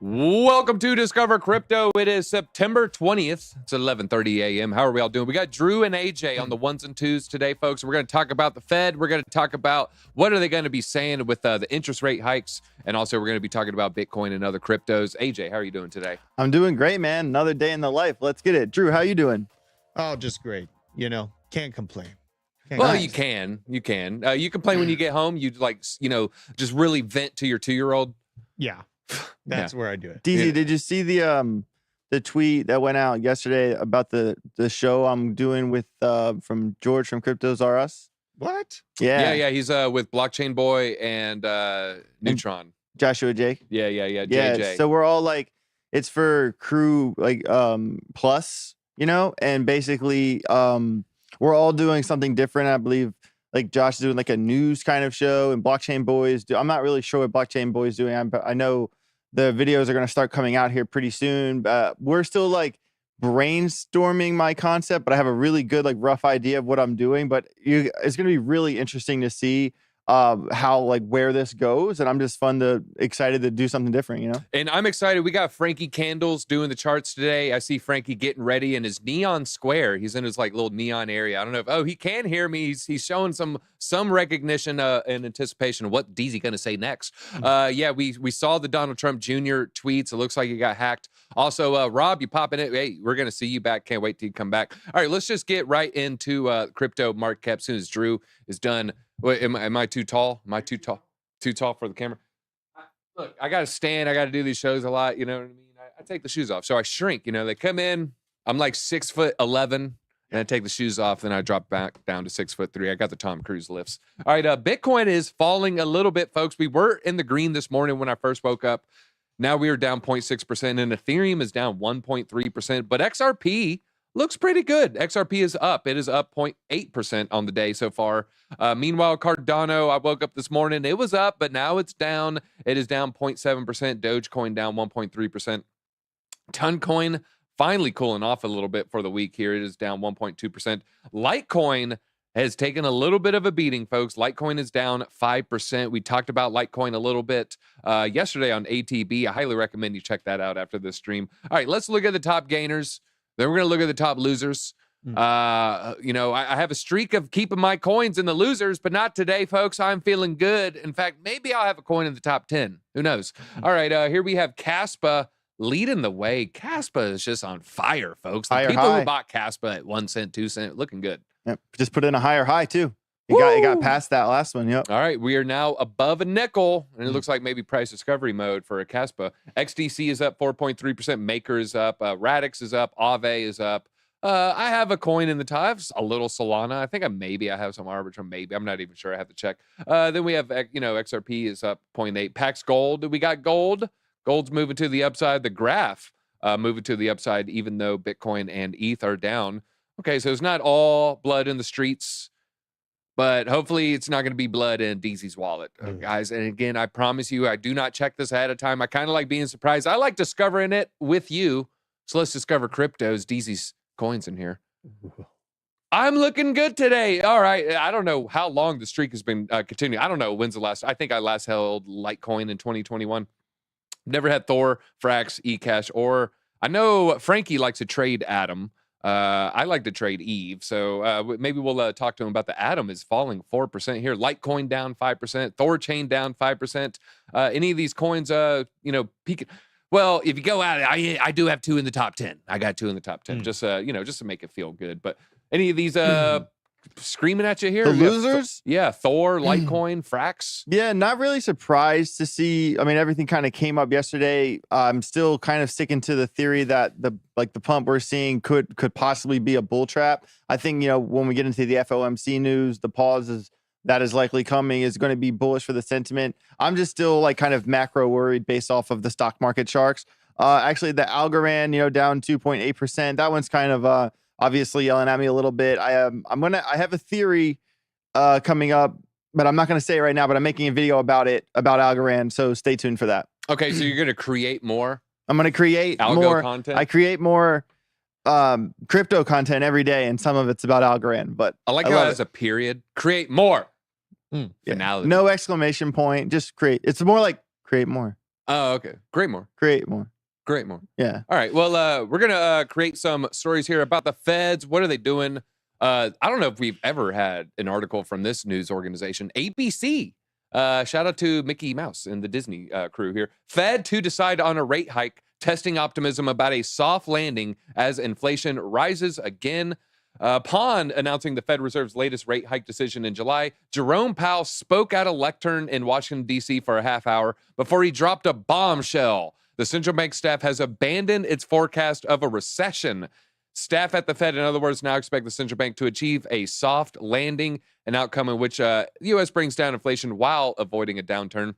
Welcome to Discover Crypto. It is September 20th. It's 11:30 a.m. How are we all doing? We got Drew and AJ on the ones and twos today, folks. We're going to talk about the Fed. We're going to talk about what are they going to be saying with the interest rate hikes. And also, we're going to be talking about Bitcoin and other cryptos. AJ, how are you doing today? I'm doing great, man. Another day in the life. Let's get it. Drew, how you doing? Oh, just great. You know, can't complain. Well, you can. You complain when you get home. You just really vent to your 2-year-old. Yeah. That's where I do it. DZ, did you see the tweet that went out yesterday about the show I'm doing with from George from Cryptos R Us? What? Yeah. He's with Blockchain Boy and Neutron. And Joshua Jake. Yeah. JJ. So we're all like, it's for crew plus, and basically we're all doing something different. I believe like Josh is doing like a news kind of show, and Blockchain Boy is I'm not really sure what Blockchain Boy is doing. I know the videos are going to start coming out here pretty soon. We're still like brainstorming my concept, but I have a really good like rough idea of what I'm doing. But it's going to be really interesting to see how where this goes, and I'm just excited to do something different, And I'm excited. We got Frankie Candles doing the charts today. I see Frankie getting ready in his neon square. He's in his little neon area. I don't know if he can hear me. He's showing some recognition and anticipation of what DZ going to say next. We saw the Donald Trump Jr. tweets. It looks like he got hacked. Also, Rob, you popping it? Hey, we're gonna see you back. Can't wait till you come back. All right, let's just get right into crypto market cap as soon as Drew is done. Wait, am I too tall? Am I too tall? Too tall for the camera? Look, I got to stand. I got to do these shows a lot. You know what I mean? I take the shoes off. So I shrink. They come in. I'm like 6'11", and I take the shoes off. Then I drop back down to 6'3". I got the Tom Cruise lifts. All right, Bitcoin is falling a little bit, folks. We were in the green this morning when I first woke up. Now we are down 0.6%, and Ethereum is down 1.3%. But XRP looks pretty good. XRP is up. It is up 0.8% on the day so far. Meanwhile, Cardano, I woke up this morning. It was up, but now it's down. It is down 0.7%. Dogecoin down 1.3%. Toncoin finally cooling off a little bit for the week here. It is down 1.2%. Litecoin has taken a little bit of a beating, folks. Litecoin is down 5%. We talked about Litecoin a little bit yesterday on ATB. I highly recommend you check that out after this stream. All right, let's look at the top gainers. Then we're going to look at the top losers. I have a streak of keeping my coins in the losers, but not today, folks. I'm feeling good. In fact, maybe I'll have a coin in the top 10. Who knows? All right, here we have Kaspa leading the way. Kaspa is just on fire, folks. The people who bought Kaspa at 1 cent, 2 cent, looking good. Yep. Just put in a higher high, too. It got past that last one. Yep. All right, we are now above a nickel, and it looks like maybe price discovery mode for a Kaspa. XDC is up 4.3%. Maker is up. Radix is up. Aave is up. I have a coin in the top. I have a little Solana. I think I have some Arbitrum. Maybe I'm not even sure. I have to check. Then we have XRP is up 0.8. Pax Gold. We got gold. Gold's moving to the upside. The graph moving to the upside, even though Bitcoin and ETH are down. Okay, so it's not all blood in the streets. But hopefully it's not going to be blood in DZ's wallet, guys. And again, I promise you, I do not check this ahead of time. I kind of like being surprised. I like discovering it with you. So let's discover cryptos, DZ's coins in here. I'm looking good today. All right. I don't know how long the streak has been continuing. I don't know when's the last. I think I last held Litecoin in 2021. Never had Thor, Frax, eCash, or I know Frankie likes to trade Atom. I like to trade Eve, so maybe we'll talk to him about the Atom is falling 4% here. Litecoin down 5%. Thorchain down 5%. Any of these coins, peaking. Well, if you go out, I do have 2 in the top 10. I got 2 in the top 10, just to make it feel good. But any of these screaming at you here? The losers? Yeah, Thor, Litecoin, Frax. Yeah, not really surprised to see. I mean, everything kind of came up yesterday. I'm still kind of sticking to the theory that the pump we're seeing could possibly be a bull trap. I think, when we get into the FOMC news, the pause that is likely coming is going to be bullish for the sentiment. I'm just still kind of macro worried based off of the stock market sharks. Actually, the Algorand, down 2.8%. That one's kind of obviously yelling at me a little bit. I have a theory coming up, but I'm not going to say it right now, but I'm making a video about Algorand. So stay tuned for that. Okay. So you're going to create more? I'm going to create more content. I create more crypto content every day, and some of it's about Algorand, but I like how it has a period. Create more. Yeah. No exclamation point. Just create. It's more like create more. Oh, okay. Great more. Create more. Great more. Yeah. All right. Well, we're gonna create some stories here about the feds. What are they doing? I don't know if we've ever had an article from this news organization, ABC. Shout out to Mickey Mouse and the Disney crew here. Fed to decide on a rate hike, testing optimism about a soft landing as inflation rises again. Upon announcing the Fed Reserve's latest rate hike decision in July, Jerome Powell spoke at a lectern in Washington, D.C. for a half hour before he dropped a bombshell. The central bank staff has abandoned its forecast of a recession. Staff at the Fed, in other words, now expect the central bank to achieve a soft landing, an outcome in which the U.S. brings down inflation while avoiding a downturn.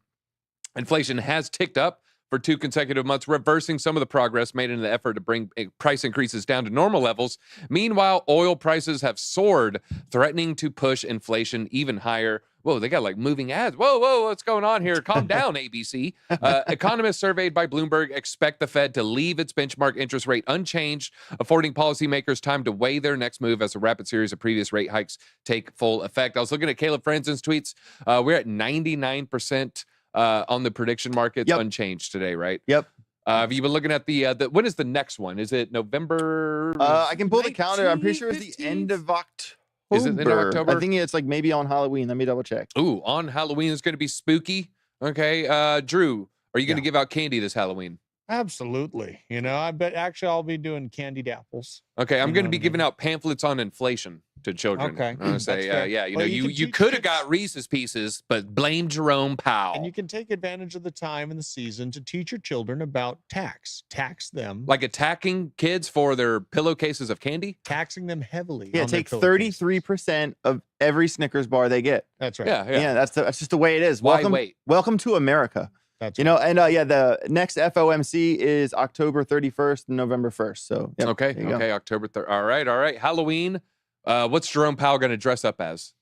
Inflation has ticked up for 2 consecutive months, reversing some of the progress made in the effort to bring price increases down to normal levels. Meanwhile, oil prices have soared, threatening to push inflation even higher. Whoa, they got like moving ads. Whoa, what's going on here? Calm down, ABC. Economists surveyed by Bloomberg expect the Fed to leave its benchmark interest rate unchanged, affording policymakers time to weigh their next move as a rapid series of previous rate hikes take full effect. I was looking at Caleb Franzen's tweets. We're at 99% on the prediction markets, unchanged today, right? Yep. Have you been looking at the when is the next one? Is it November? I can pull the calendar. I'm pretty sure it's the end of October. Is it the end of October? I think it's like maybe on Halloween. Let me double check. Ooh, on Halloween it's going to be spooky. Okay, Drew, are you going to give out candy this Halloween? Absolutely. You know, I bet actually I'll be doing candied apples. Okay, I'm going to be giving out pamphlets on inflation to children. Okay. I'm going to say, yeah, you Well, know, you could have got Reese's Pieces, but blame Jerome Powell. And you can take advantage of the time and the season to teach your children about tax them, like attacking kids for their pillowcases of candy? taxing them heavily. Yeah, on their take pillowcases. 33% of every Snickers bar they get. That's right. Yeah. That's just the way it is. Why wait? Welcome to America. That's You know, and the next FOMC is October 31st and November 1st. So yep, there you go. Okay, October 3rd. All right. Halloween. What's Jerome Powell going to dress up as?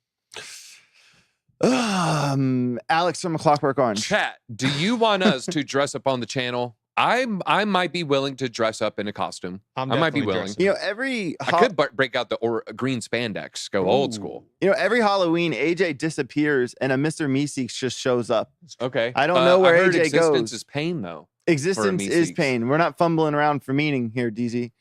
Alex from A Clockwork Orange. Chat, do you want us to dress up on the channel? I might be willing to dress up in a costume. I might be definitely willing. dressing. You know, I could break out the green spandex, go old school. You know, every Halloween, AJ disappears and a Mr. Meeseeks just shows up. Okay. I don't know where I heard AJ existence goes. is pain, though. Existence is Meeseeks. pain. We're not fumbling around for meaning here, DZ.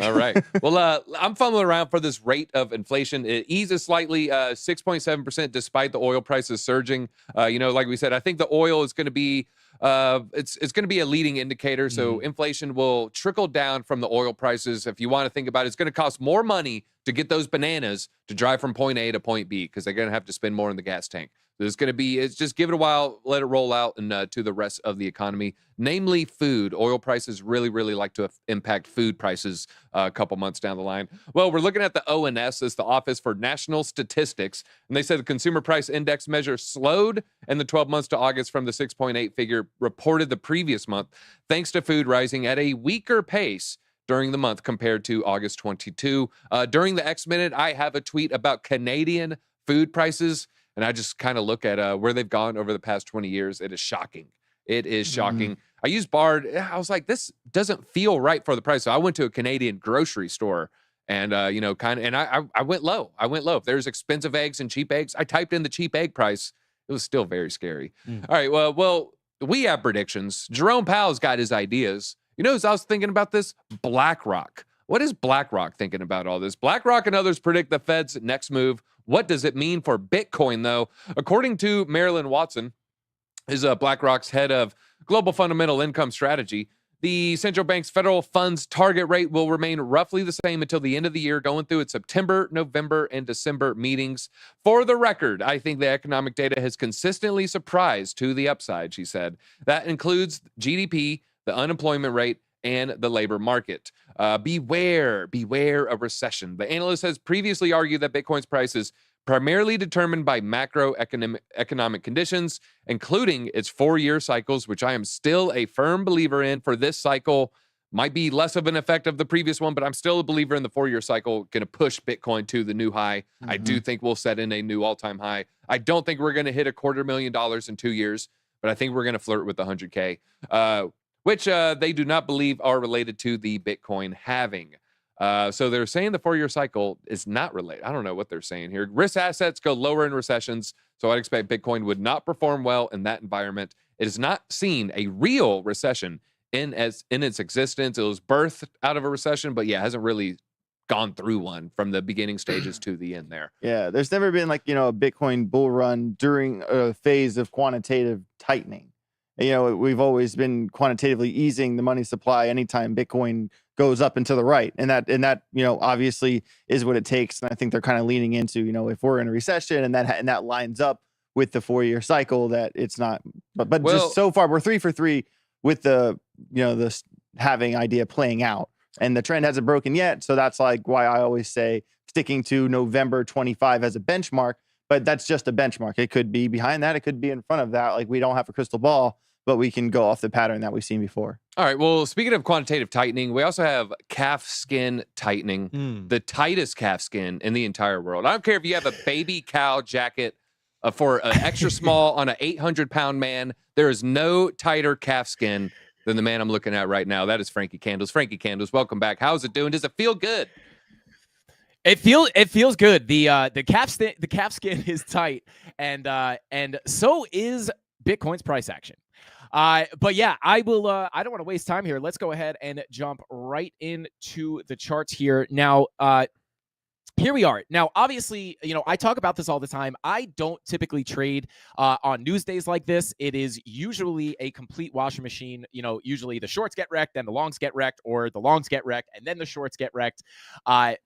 All right. Well, I'm fumbling around for this rate of inflation. It eases slightly, 6.7%, despite the oil prices surging. You know, like we said, I think the oil is going to be it's going to be a leading indicator. So inflation will trickle down from the oil prices. If you want to think about it, it's going to cost more money to get those bananas to drive from point A to point B because they're going to have to spend more in the gas tank. It's just give it a while, let it roll out and to the rest of the economy, namely food. Oil prices really like to impact food prices a couple months down the line. Well, we're looking at the ONS, as the Office for National Statistics, and they said the consumer price index measure slowed in the 12 months to August from the 6.8 figure reported the previous month, thanks to food rising at a weaker pace during the month compared to August 22. During the X Minute, I have a tweet about Canadian food prices. And I just kind of look at where they've gone over the past 20 years. It is shocking. It is shocking. I used Bard. I was like, this doesn't feel right for the price. So I went to a Canadian grocery store and, I went low. If there's expensive eggs and cheap eggs, I typed in the cheap egg price. It was still very scary. All right. Well, we have predictions. Jerome Powell's got his ideas. You know who I was thinking about this? BlackRock. What is BlackRock thinking about all this? BlackRock and others predict the Fed's next move. What does it mean for Bitcoin, though? According to Marilyn Watson, is BlackRock's head of global fundamental income strategy, the central bank's federal funds target rate will remain roughly the same until the end of the year, going through its September, November, and December meetings. For the record, I think the economic data has consistently surprised to the upside, she said. That includes GDP, the unemployment rate, and the labor market. Beware a recession. The analyst has previously argued that Bitcoin's price is primarily determined by macroeconomic conditions, including its 4-year cycles, which I am still a firm believer in. For this cycle, might be less of an effect of the previous one, but I'm still a believer in the 4-year cycle, going to push Bitcoin to the new high. I do think we'll set in a new all-time high. I don't think we're going to hit $250,000 in 2 years, but I think we're going to flirt with the 100K. Which they do not believe are related to the Bitcoin halving. So they're saying the 4-year cycle is not related. I don't know what they're saying here. Risk assets go lower in recessions, so I'd expect Bitcoin would not perform well in that environment. It has not seen a real recession in its existence. It was birthed out of a recession, but yeah, hasn't really gone through one from the beginning stages to the end there. Yeah, there's never been like, a Bitcoin bull run during a phase of quantitative tightening. We've always been quantitatively easing the money supply anytime Bitcoin goes up and to the right. And that, obviously is what it takes. And I think they're kind of leaning into, if we're in a recession and that lines up with the 4-year cycle, that it's not, but Well, just so far we're 3 for 3 with the, this halving idea playing out, and the trend hasn't broken yet. So that's like why I always say sticking to November 25 as a benchmark, but that's just a benchmark. It could be behind that. It could be in front of that. Like, we don't have a crystal ball, but we can go off the pattern that we've seen before. All right. Well, speaking of quantitative tightening, we also have calf skin tightening, the tightest calf skin in the entire world. I don't care if you have a baby cow jacket for an extra small on an 800-pound man. There is no tighter calf skin than the man I'm looking at right now. That is Frankie Candles. Frankie Candles, welcome back. How's it doing? Does it feel good? It feels good. The calf skin is tight, and so is Bitcoin's price action. But yeah, I will. I don't want to waste time here. Let's go ahead and jump right into the charts here now. Here we are. Now, obviously, I talk about this all the time. I don't typically trade on news days like this. It is usually a complete washing machine. Usually the shorts get wrecked, then the longs get wrecked, or the longs get wrecked, and then the shorts get wrecked. So I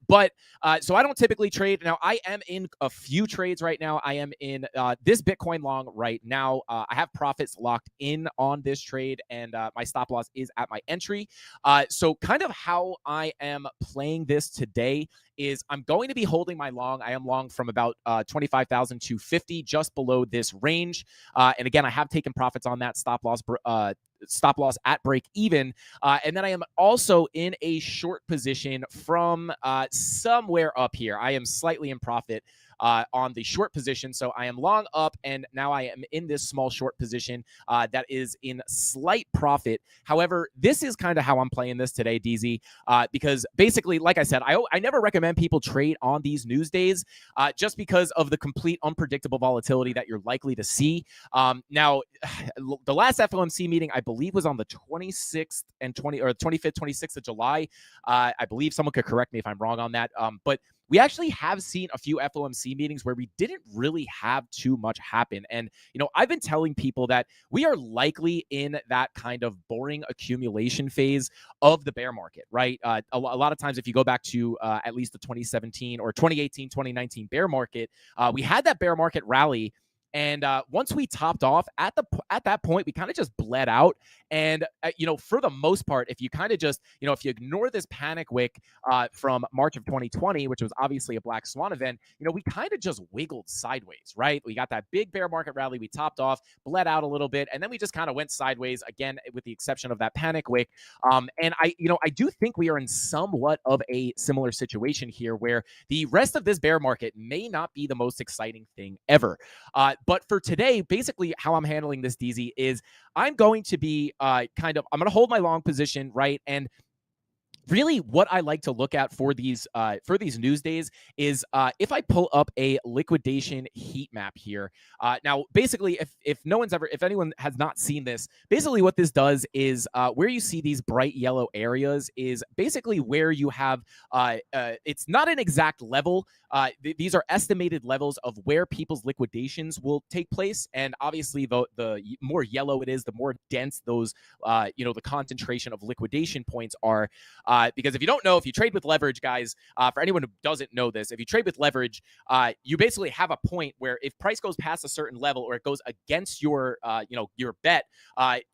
don't typically trade. Now, I am in a few trades right now. I am in this Bitcoin long right now. I have profits locked in on this trade, and my stop loss is at my entry. So kind of how I am playing this today is I'm going to be holding my long. I am long from about 25,000 to 50, just below this range. And again, I have taken profits on that stop loss at break even. And then I am also in a short position from somewhere up here. I am slightly in profit on the short position. So I am long up, and now I am in this small short position that is in slight profit. However, this is kind of how I'm playing this today, DZ, because basically, like I said, I never recommend people trade on these news days just because of the complete unpredictable volatility that you're likely to see. Now, the last FOMC meeting, I believe, was on the 26th and 25th, 26th of July. I believe someone could correct me if I'm wrong on that. But we actually have seen a few FOMC meetings where we didn't really have too much happen. And, I've been telling people that we are likely in that kind of boring accumulation phase of the bear market, right? A lot of times, if you go back to at least the 2017 or 2018, 2019 bear market, we had that bear market rally. And once we topped off at that point, we kind of just bled out. And, for the most part, if you kind of just, if you ignore this panic wick from March of 2020, which was obviously a black swan event, we kind of just wiggled sideways, right? We got that big bear market rally. We topped off, bled out a little bit, and then we just kind of went sideways again, with the exception of that panic wick. And I do think we are in somewhat of a similar situation here where the rest of this bear market may not be the most exciting thing ever. But for today, basically how I'm handling this, DZ, is I'm going to be I'm going to hold my long position, right? And really what I like to look at for these news days is if I pull up a liquidation heat map here. Now, basically, if anyone has not seen this, basically what this does is where you see these bright yellow areas is basically where you have it's not an exact level. These are estimated levels of where people's liquidations will take place, and obviously the more yellow it is, the more dense those the concentration of liquidation points are. Because if you don't know, if you trade with leverage, guys, for anyone who doesn't know this, if you trade with leverage, you basically have a point where if price goes past a certain level or it goes against your bet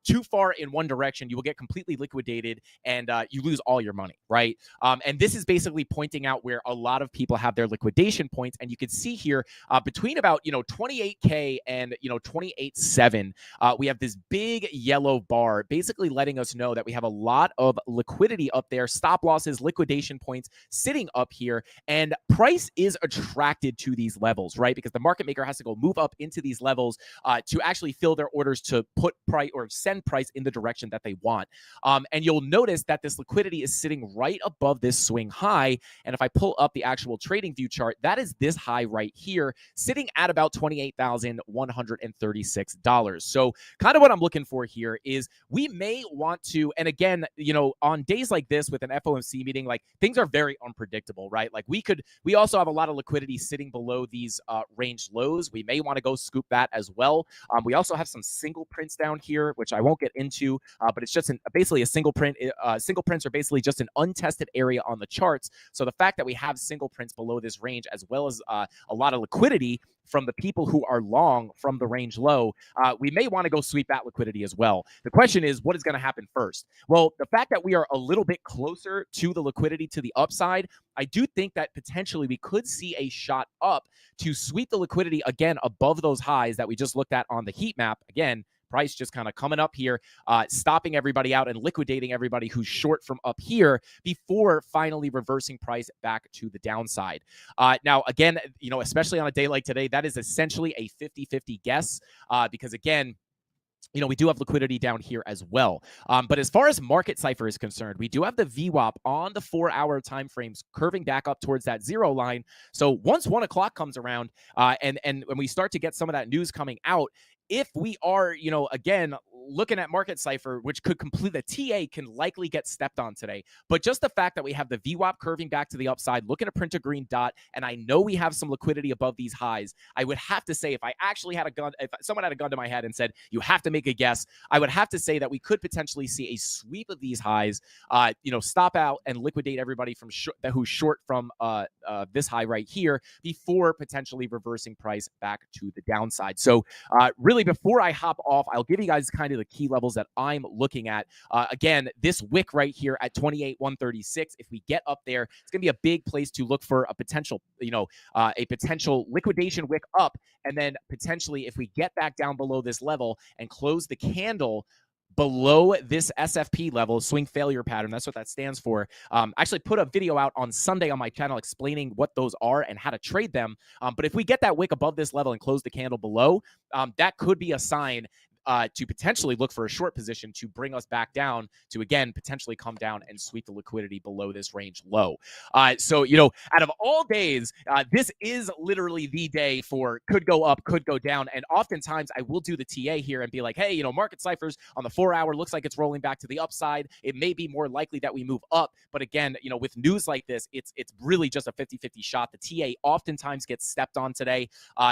too far in one direction, you will get completely liquidated and you lose all your money, right? And this is basically pointing out where a lot of people have their liquidation points, and you can see here between about 28K and 28.7, we have this big yellow bar, basically letting us know that we have a lot of liquidity up there there, stop losses, liquidation points sitting up here, and price is attracted to these levels, right? Because the market maker has to go move up into these levels to actually fill their orders to put price or send price in the direction that they want. And you'll notice that this liquidity is sitting right above this swing high. And if I pull up the actual trading view chart, that is this high right here, sitting at about $28,136. So kind of what I'm looking for here is we may want to, and again, you know, on days like this with an FOMC meeting, like things are very unpredictable, right? Like we also have a lot of liquidity sitting below these range lows. We may want to go scoop that as well. We also have some single prints down here, which I won't get into, but it's just basically a single print. Single prints are basically just an untested area on the charts. So the fact that we have single prints below this range, as well as a lot of liquidity from the people who are long from the range low, we may want to go sweep that liquidity as well. The question is, what is going to happen first? Well, the fact that we are a little bit closer to the liquidity to the upside, I do think that potentially we could see a shot up to sweep the liquidity again above those highs that we just looked at on the heat map. Again, price just kind of coming up here, stopping everybody out and liquidating everybody who's short from up here before finally reversing price back to the downside. Now, again, you know, especially on a day like today, that is essentially a 50-50 guess because, again, you know, we do have liquidity down here as well. But as far as market cipher is concerned, we do have the VWAP on the 4-hour time frames curving back up towards that zero line. So once 1 o'clock comes around and when we start to get some of that news coming out, if we are, you know, again, looking at market cipher, which could complete the TA can likely get stepped on today. But just the fact that we have the VWAP curving back to the upside, looking to print a green dot, and I know we have some liquidity above these highs, I would have to say, if I actually had a gun, if someone had a gun to my head and said, you have to make a guess, I would have to say that we could potentially see a sweep of these highs, you know, stop out and liquidate everybody from who's short from this high right here before potentially reversing price back to the downside. So really, before I hop off, I'll give you guys kind of the key levels that I'm looking at. Again, this wick right here at 28,136, if we get up there, it's going to be a big place to look for a potential, you know, a potential liquidation wick up. And then potentially, if we get back down below this level and close the candle below this SFP level, swing failure pattern, that's what that stands for. I actually put a video out on Sunday on my channel explaining what those are and how to trade them. But if we get that wick above this level and close the candle below, that could be a sign to potentially look for a short position to bring us back down to, again, potentially come down and sweep the liquidity below this range low. So, you know, out of all days, this is literally the day for could go up, could go down. And oftentimes I will do the TA here and be like, hey, you know, market ciphers on the 4-hour looks like it's rolling back to the upside. It may be more likely that we move up. But again, you know, with news like this, it's really just a 50-50 shot. The TA oftentimes gets stepped on today.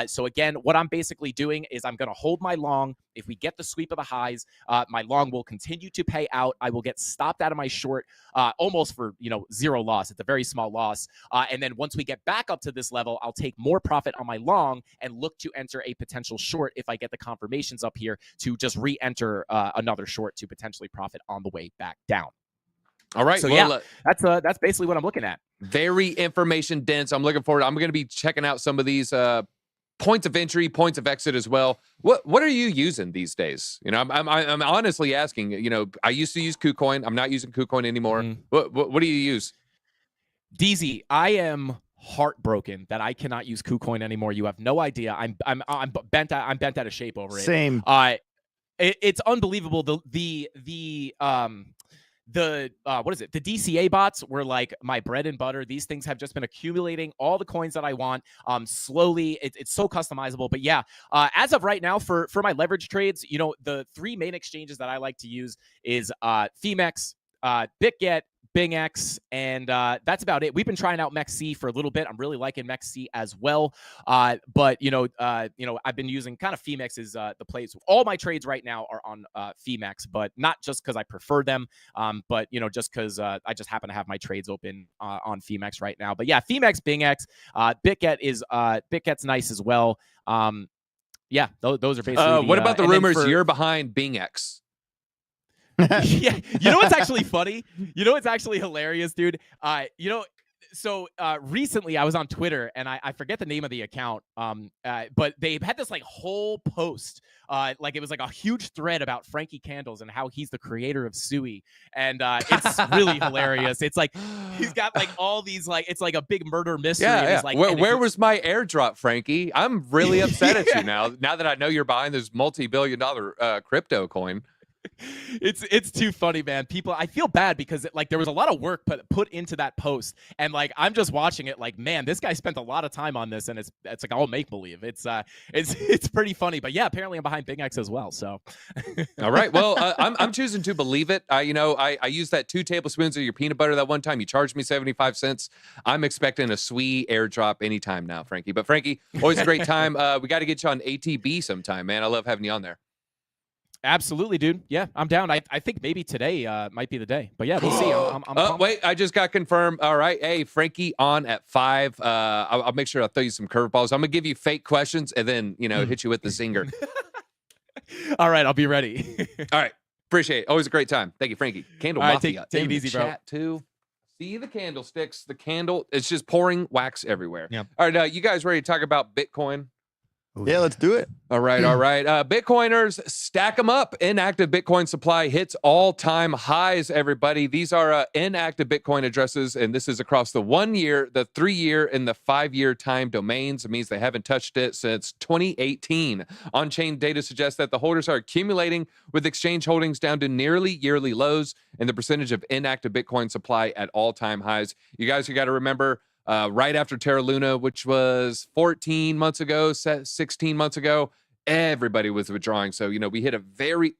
So again, what I'm basically doing is I'm going to hold my long. If we get the sweep of the highs, my long will continue to pay out. I will get stopped out of my short almost for, you know, zero loss. It's a very small loss. And then once we get back up to this level, I'll take more profit on my long and look to enter a potential short if I get the confirmations up here to just re-enter another short to potentially profit on the way back down. All right. So well, yeah, that's basically what I'm looking at. Very information dense. I'm looking forward. I'm going to be checking out some of these points of entry, points of exit as well. What are you using these days? You know, I'm honestly asking. You know, I used to use KuCoin. I'm not using KuCoin ananymore. What do you use? DZ, I am heartbroken that I cannot use KuCoin anymore. You have no idea. I'm bent out of shape over it. Same. It's unbelievable. What is it? The DCA bots were like my bread and butter. These things have just been accumulating all the coins that I want. Slowly, it's so customizable. But yeah, as of right now, for my leverage trades, you know, the 3 main exchanges that I like to use is Femex, BitGet, BingX, and that's about it. We've been trying out MEXC for a little bit. I'm really liking MEXC as well. But you know, I've been using kind of Femex as the place. All my trades right now are on Femex, but not just because I prefer them, but you know, just because I just happen to have my trades open on Femex right now. But yeah, Femex, BingX, BitGet's nice as well. Yeah, those are basically. What about the rumors you're behind BingX? Yeah, you know what's actually funny? You know what's actually hilarious, dude? You know, So recently I was on Twitter and I forget the name of the account, but they had this like whole post, like it was like a huge thread about Frankie Candles and how he's the creator of Sui, and it's really hilarious. It's like he's got like all these like it's like a big murder mystery. Yeah, and yeah. he's like, Where was my airdrop, Frankie? I'm really upset at you now. Now that I know you're buying this multi-billion-dollar crypto coin. It's too funny, man. People, I feel bad because like there was a lot of work put into that post, and like I'm just watching it like, man, this guy spent a lot of time on this, and it's like all make believe. It's pretty funny, but yeah, apparently I'm behind BitGet as well. So, all right, well, I'm choosing to believe it. I used that 2 tablespoons of your peanut butter that one time. You charged me 75 cents. I'm expecting a sweet airdrop anytime now, Frankie. But Frankie, always a great time. We got to get you on ATB sometime, man. I love having you on there. Absolutely, dude. Yeah, I'm down. I think maybe today might be the day, but yeah, we'll see. I'm wait, I just got confirmed. All right, hey, Frankie on at 5. I'll make sure I throw you some curveballs. I'm gonna give you fake questions and then hit you with the zinger. All right, I'll be ready. All right, appreciate it. Always a great time. Thank you, Frankie. Candle All right, Mafia. take it easy, bro. Chat too. See the candlesticks. The candle. It's just pouring wax everywhere. Yep. All right, you guys ready to talk about Bitcoin? Yeah, let's do it. All right. Bitcoiners, stack them up. Inactive Bitcoin supply hits all-time highs, everybody. These are inactive Bitcoin addresses, and this is across the 1 year, the 3 year, and the 5 year time domains. It means they haven't touched it since 2018. On-chain data suggests that the holders are accumulating, with exchange holdings down to nearly yearly lows, and the percentage of inactive Bitcoin supply at all-time highs. You guys, you got to remember, right after Terra Luna, which was 14 months ago, 16 months ago, everybody was withdrawing. So, we hit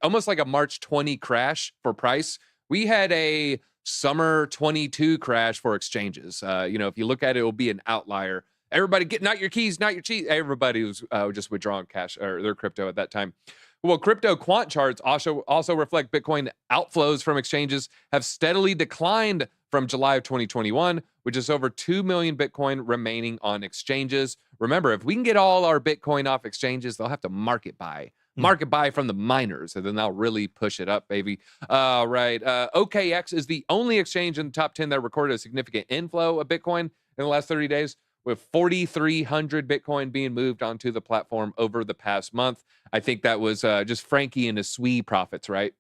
almost like a March 20 crash for price. We had a summer 22 crash for exchanges. If you look at it, it'll be an outlier. Everybody getting out your keys, not your cheese. Everybody was just withdrawing cash or their crypto at that time. Well, crypto quant charts also reflect Bitcoin outflows from exchanges have steadily declined from July of 2021, which is over 2 million Bitcoin remaining on exchanges. Remember, if we can get all our Bitcoin off exchanges, they'll have to market buy from the miners, and then they'll really push it up, baby. Right. OKX is the only exchange in the top 10 that recorded a significant inflow of Bitcoin in the last 30 days, with 4,300 Bitcoin being moved onto the platform over the past month. I think that was just Frankie and his Sui profits, right?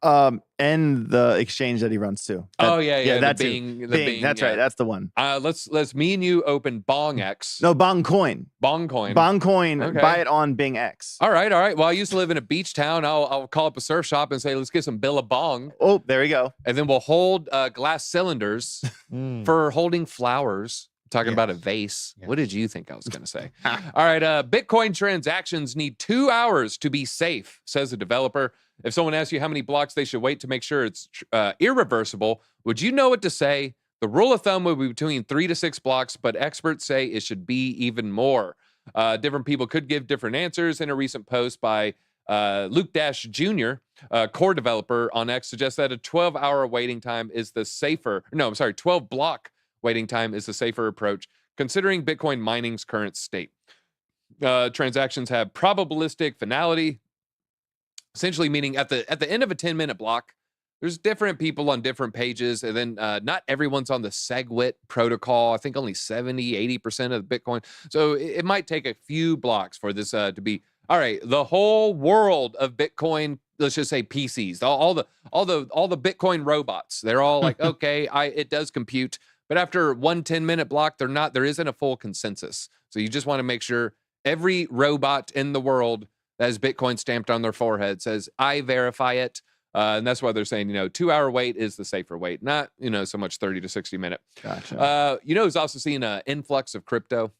And the exchange that he runs to. That's Bing. That's right. That's the one. Let's me and you open BongX. No, Bongcoin. Bongcoin. Bongcoin. Okay. Buy it on BingX. All right. Well, I used to live in a beach town. I'll call up a surf shop and say, let's get some Billabong. Oh, there we go. And then we'll hold glass cylinders for holding flowers. Talking about a vase. Yes. What did you think I was going to say? All right. Bitcoin transactions need 2 hours to be safe, says a developer. If someone asks you how many blocks they should wait to make sure it's irreversible, would you know what to say? The rule of thumb would be between 3 to 6 blocks, but experts say it should be even more. Different people could give different answers. In a recent post by Luke Dash Jr., core developer on X, suggests that a 12-hour waiting time is the safer. 12-block waiting time is the safer approach, considering Bitcoin mining's current state. Transactions have probabilistic finality, essentially meaning at the end of a 10-minute block, there's different people on different pages, and then not everyone's on the SegWit protocol. I think only 70-80% of the Bitcoin. So it might take a few blocks for this to be, all right, the whole world of Bitcoin, let's just say PCs, all the Bitcoin robots, they're all like, okay, it does compute. But after 1 10-minute block, there isn't a full consensus. So you just want to make sure every robot in the world that has Bitcoin stamped on their forehead says, I verify it. And that's why they're saying, 2-hour wait is the safer wait, not, so much 30 to 60 minute. Gotcha. Who's also seen an influx of crypto?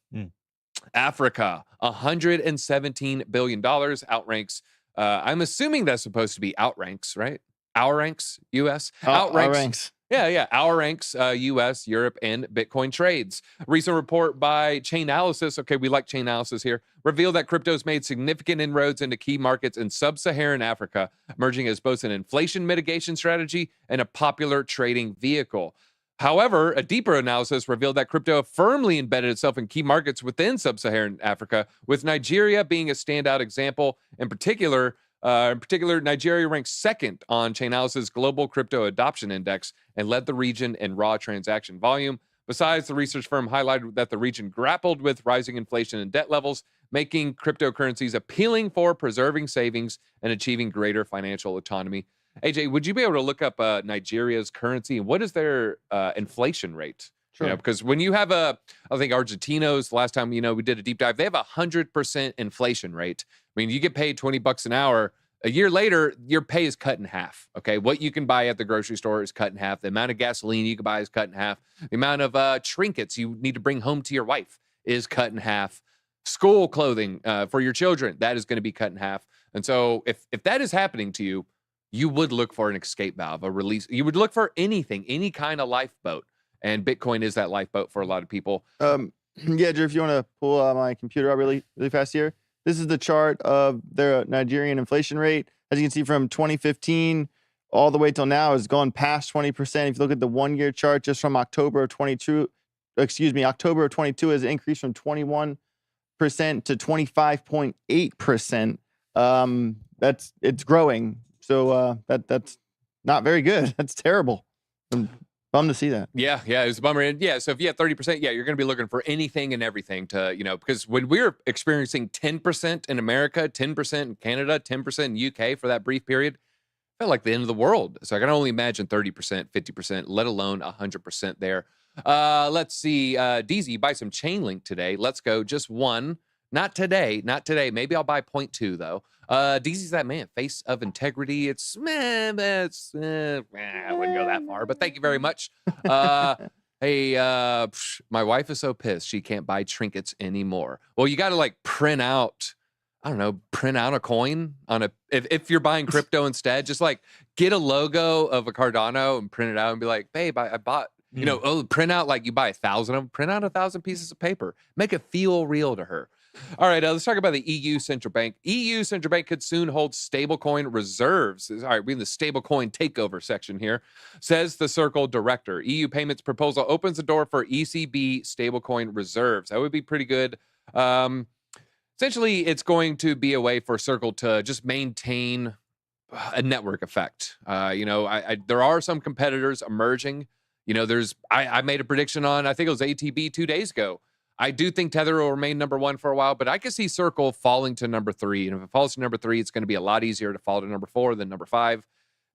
Africa, $117 billion outranks. I'm assuming that's supposed to be outranks, right? Outranks, US. Outranks. Yeah. Our ranks, US, Europe, and Bitcoin trades. A recent report by Chainalysis, okay, we like Chainalysis here, revealed that crypto's made significant inroads into key markets in sub-Saharan Africa, emerging as both an inflation mitigation strategy and a popular trading vehicle. However, a deeper analysis revealed that crypto firmly embedded itself in key markets within sub-Saharan Africa, with Nigeria being a standout example. In particular, Nigeria ranked second on Chainalysis Global Crypto Adoption Index and led the region in raw transaction volume. Besides, the research firm highlighted that the region grappled with rising inflation and debt levels, making cryptocurrencies appealing for preserving savings and achieving greater financial autonomy. AJ, would you be able to look up Nigeria's currency and what is their inflation rate? Sure. You know, because when you have I think Argentinos, last time, we did a deep dive, they have 100% inflation rate. I mean, you get paid $20 an hour. A year later, your pay is cut in half. Okay. What you can buy at the grocery store is cut in half. The amount of gasoline you can buy is cut in half. The amount of trinkets you need to bring home to your wife is cut in half. School clothing for your children, that is going to be cut in half. And so if that is happening to you, you would look for an escape valve, a release. You would look for anything, any kind of lifeboat. And Bitcoin is that lifeboat for a lot of people. Yeah, Drew, if you want to pull my computer up really fast here. This is the chart of their Nigerian inflation rate. As you can see, from 2015 all the way till now, has gone past 20%. If you look at the 1-year chart, just from October of 22 has increased from 21% to 25.8%. It's growing. So that's not very good. That's terrible. I'm bummed to see that. Yeah, it was a bummer. And yeah, so if you have 30%, you're going to be looking for anything and everything to, because when we're experiencing 10% in America, 10% in Canada, 10% in UK for that brief period, felt like the end of the world. So I can only imagine 30%, 50%, let alone 100% there. Let's see. DZ, buy some Chainlink today. Let's go. Just one. Not today. Maybe I'll buy 0.2 though. DZ's that man. Face of integrity. I wouldn't go that far, but thank you very much. Hey, my wife is so pissed she can't buy trinkets anymore. Well, you got to print out a coin on if you're buying crypto instead, just get a logo of a Cardano and print it out and be like, babe, I bought, print out you buy 1,000 of them, print out 1,000 pieces of paper, make it feel real to her. All right, let's talk about the EU Central Bank. EU Central Bank could soon hold stablecoin reserves. All right, we're in the stablecoin takeover section here. Says the Circle director. EU payments proposal opens the door for ECB stablecoin reserves. That would be pretty good. Essentially, it's going to be a way for Circle to just maintain a network effect. There are some competitors emerging. I made a prediction on, I think it was ATB 2 days ago. I do think Tether will remain number one for a while, but I could see Circle falling to number 3. And if it falls to number 3, it's going to be a lot easier to fall to number 4 than number 5.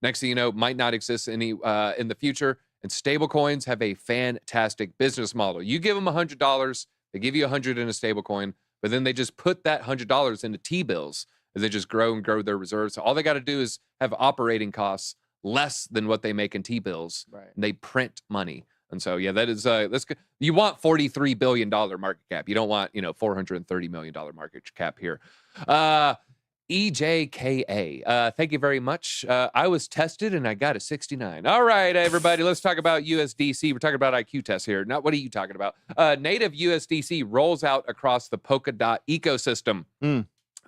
Next thing you know, might not exist any in the future. And stablecoins have a fantastic business model. You give them $100, they give you 100 in a stablecoin, but then they just put that $100 into T-bills as they just grow and grow their reserves. So all they got to do is have operating costs less than what they make in T-bills. Right. And they print money. And so, yeah, that is that's good. You want $43 billion market cap. You don't want, $430 million market cap here. EJKA, thank you very much. I was tested and I got a 69. All right, everybody, let's talk about USDC. We're talking about IQ tests here. Not what are you talking about? Native USDC rolls out across the Polkadot ecosystem.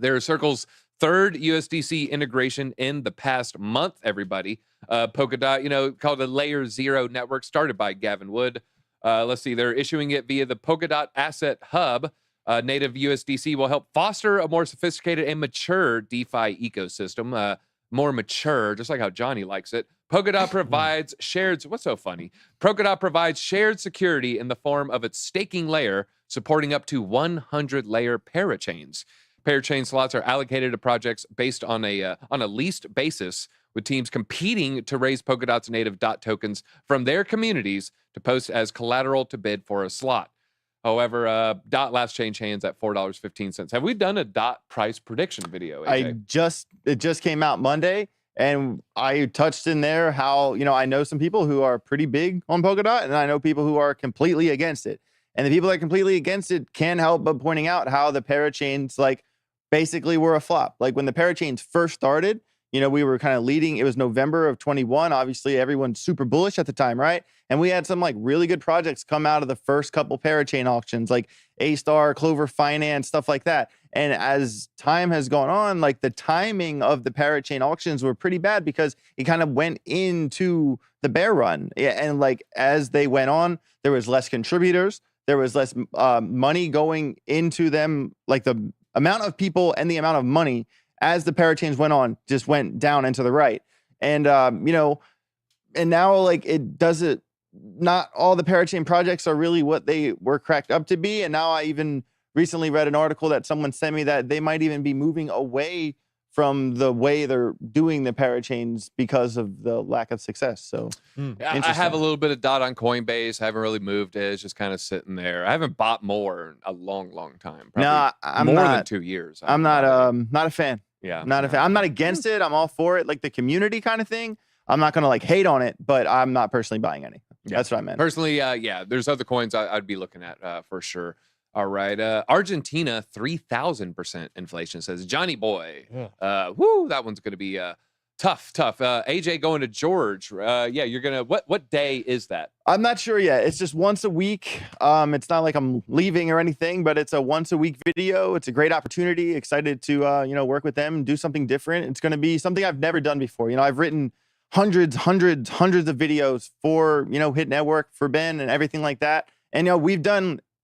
There are Circle's third USDC integration in the past month, everybody. Polkadot, called a Layer 0 network started by Gavin Wood. Let's see, they're issuing it via the Polkadot Asset Hub. Native USDC will help foster a more sophisticated and mature DeFi ecosystem. More mature, just like how Johnny likes it. Polkadot provides what's so funny? Polkadot provides shared security in the form of its staking layer, supporting up to 100 layer parachains. Parachain slots are allocated to projects based on a leased basis, with teams competing to raise Polkadot's native DOT tokens from their communities to post as collateral to bid for a slot. However, DOT last changed hands at $4.15. Have we done a DOT price prediction video, AJ? It just came out Monday, and I touched in there how, I know some people who are pretty big on Polkadot, and I know people who are completely against it. And the people that are completely against it can't help but pointing out how the parachains basically were a flop. When the parachains first started, we were kind of leading. It was November of 21. Obviously, everyone's super bullish at the time, right? And we had some really good projects come out of the first couple parachain auctions, like A-Star, Clover Finance, stuff like that. And as time has gone on, the timing of the parachain auctions were pretty bad because it kind of went into the bear run. And as they went on, there was less contributors. There was less money going into them. The amount of people and the amount of money as the parachains went on just went down and to the right. And, and now it does it not all the parachain projects are really what they were cracked up to be. And now I even recently read an article that someone sent me that they might even be moving away from the way they're doing the parachains because of the lack of success. So I have a little bit of DOT on Coinbase. I haven't really moved it. It's just kind of sitting there. I haven't bought more in a long time. Probably no, I'm more not, than 2 years. I'm not a fan. Yeah. Not a fan. I'm not against it. I'm all for it. Like the community kind of thing. I'm not going to like hate on it, but I'm not personally buying any. Yeah. That's what I meant. Personally, yeah, there's other coins I'd be looking at for sure. All right. Argentina, 3,000% inflation, says Johnny Boy. Yeah. Woo, that one's going to be tough. AJ going to George. Yeah, you're going to, what day is that? I'm not sure yet. It's just once a week. It's not like I'm leaving or anything, but it's a once a week video. It's a great opportunity. Excited to, work with them and do something different. It's going to be something I've never done before. I've written hundreds of videos for, Hit Network, for Ben and everything like that. And,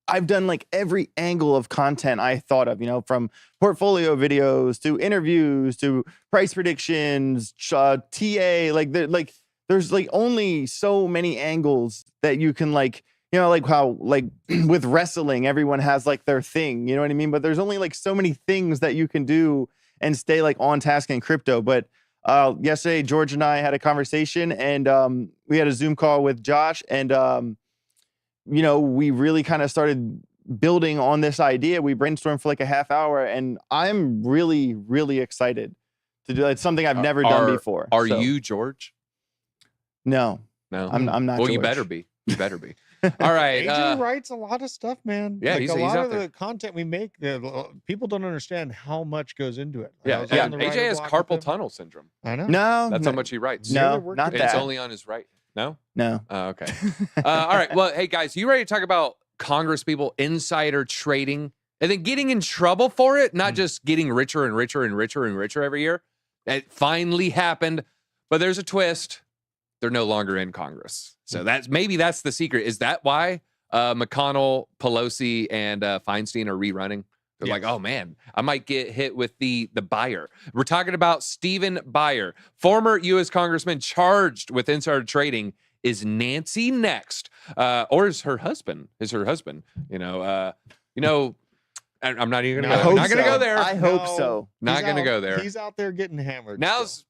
I've done like every angle of content I thought of, from portfolio videos to interviews to price predictions, TA, there's like only so many angles that you can like how like with wrestling, everyone has like their thing, you know what I mean? But there's only like so many things that you can do and stay like on task in crypto. But yesterday, George and I had a conversation and we had a Zoom call with Josh and we really kind of started building on this idea. We brainstormed for like a half hour and I'm really, really excited to do it. It's something I've never done before. Are you George? No, I'm not. Well, George. You better be. All right. AJ writes a lot of stuff, man. Yeah, like he's a lot out of there. the content we make, people don't understand how much goes into it. Yeah. AJ has carpal tunnel syndrome. I know. No, That's how much he writes. No, not It's that. only on his right. No? No. Oh, okay. All right. Well, hey, guys, you ready to talk about Congress people insider trading and then getting in trouble for it? Not just getting richer and richer and richer and richer every year. It finally happened, but there's a twist. They're no longer in Congress. So that's the secret. Is that why McConnell, Pelosi, and Feinstein are rerunning? They're like, oh, man, I might get hit with the buyer. We're talking about Stephen Buyer, former U.S. congressman charged with insider trading. Is Nancy next? Or is her husband? I'm not even going to go there. I hope so. Not going to go there. He's out there getting hammered. Now's...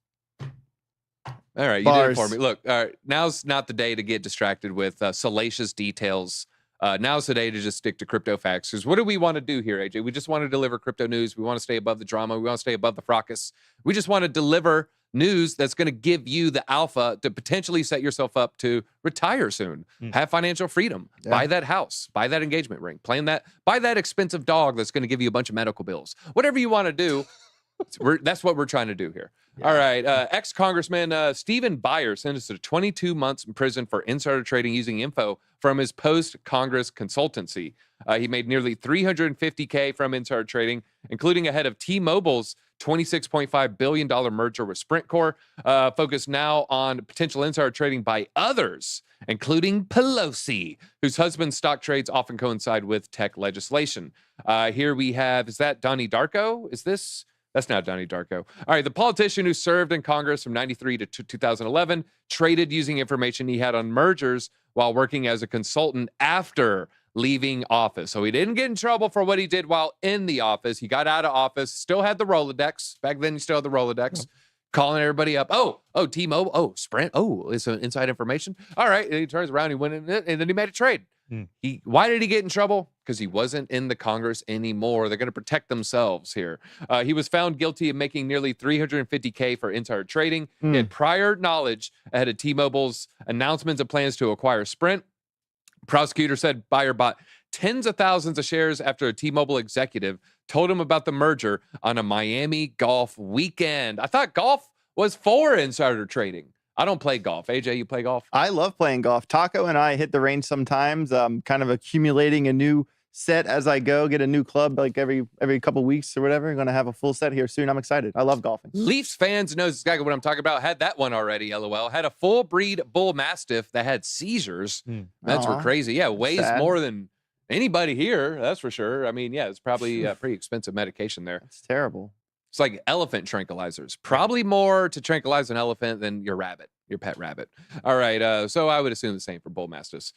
All right, you did it for me. Look, now's not the day to get distracted with salacious details. Now's the day to just stick to crypto facts. Because what do we want to do here, AJ? We just want to deliver crypto news. We want to stay above the drama. We want to stay above the fracas. We just want to deliver news that's going to give you the alpha to potentially set yourself up to retire soon, have financial freedom, buy that house, buy that engagement ring, buy that expensive dog that's going to give you a bunch of medical bills. Whatever you want to do, that's what we're trying to do here. Yeah. All right. Ex-Congressman Stephen Buyer sentenced to 22 months in prison for insider trading using info from his post-Congress consultancy. He made nearly $350K from insider trading, including ahead of T-Mobile's $26.5 billion merger with Sprint Corp, focused now on potential insider trading by others, including Pelosi, whose husband's stock trades often coincide with tech legislation. Here we have, is that Donnie Darko? That's not Donnie Darko. All right, the politician who served in Congress from 93 to 2011 traded using information he had on mergers while working as a consultant after leaving office. So he didn't get in trouble for what he did while in the office. He got out of office, still had the Rolodex. Back then, you still had the Rolodex. Calling everybody up. Oh, T-Mobile. Oh, Sprint. Oh, it's inside information. All right. And he turns around, he went in, and then he made a trade. Why did he get in trouble? Because he wasn't in the Congress anymore. They're going to protect themselves here. He was found guilty of making nearly $350K for insider trading. He had prior knowledge ahead of T-Mobile's announcements of plans to acquire Sprint. Prosecutor said Buyer bought tens of thousands of shares after a T-Mobile executive told him about the merger on a Miami golf weekend. I thought golf was for insider trading. I don't play golf. AJ, you play golf? I love playing golf. Taco and I hit the range sometimes. Kind of accumulating a new set as I go. Get a new club like every couple weeks or whatever. I'm going to have a full set here soon. I'm excited. I love golfing. Leafs fans knows exactly what I'm talking about. Had that one already, LOL. Had a full breed bull mastiff that had seizures. That's crazy. Yeah, weighs more than anybody here. That's for sure. I mean, yeah, it's probably a pretty expensive medication there. That's terrible. It's like elephant tranquilizers. Probably more to tranquilize an elephant than your rabbit, your pet rabbit. All right. So I would assume the same for bull mastiffs.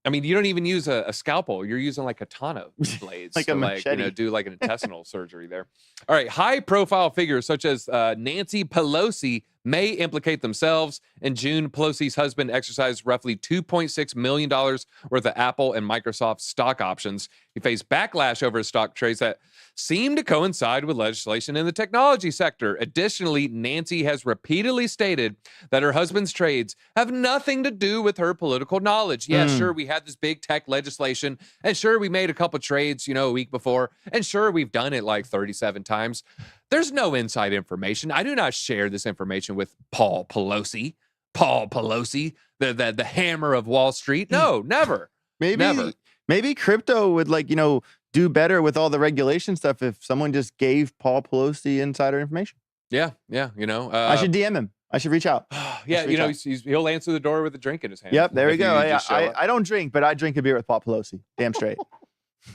I mean, you don't even use a scalpel. You're using like katana blades Like to a like, you know, machete. do like an intestinal surgery there. All right. High profile figures such as Nancy Pelosi may implicate themselves. In June, Pelosi's husband exercised roughly $2.6 million worth of Apple and Microsoft stock options. He faced backlash over his stock trades that seem to coincide with legislation in the technology sector. Additionally, Nancy has repeatedly stated that her husband's trades have nothing to do with her political knowledge. Yeah, sure, we had this big tech legislation, and sure, we made a couple trades, you know, a week before, and sure, we've done it like 37 times. There's no inside information. I do not share this information with Paul Pelosi. Paul Pelosi, the hammer of Wall Street. No, never. Never. Maybe crypto would, like, you know, do better with all the regulation stuff if someone just gave Paul Pelosi insider information. Yeah, you know. I should DM him. I should reach out. Yeah, you know, he'll answer the door with a drink in his hand. Yep, there we if go. you just show up. I don't drink, but I drink a beer with Paul Pelosi. Damn straight.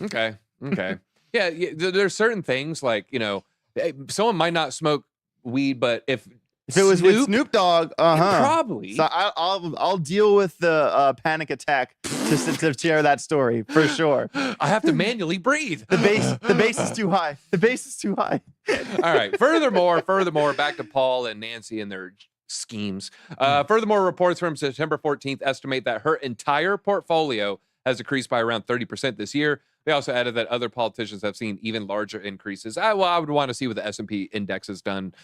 Okay. Yeah, there's certain things like, you know, someone might not smoke weed, but if it was with Snoop Dogg, probably. So I'll deal with the panic attack to share that story for sure. I have to manually breathe. The base is too high. The base is too high. All right. Furthermore, back to Paul and Nancy and their schemes. Furthermore, reports from September 14th estimate that her entire portfolio has decreased by around 30% this year. They also added that other politicians have seen even larger increases. I would want to see what the S&P index has done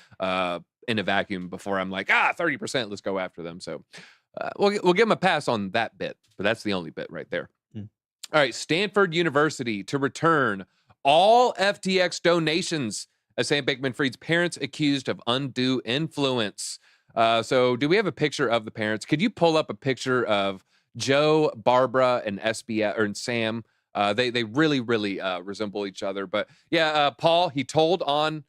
in a vacuum before I'm like, 30%, let's go after them. So we'll give them a pass on that bit, but that's the only bit right there. All right, Stanford University to return all FTX donations as Sam Bankman-Fried's parents accused of undue influence. So do we have a picture of the parents? Could you pull up a picture of Joe, Barbara, and SBS or and Sam? They really resemble each other. But yeah, Paul, he told on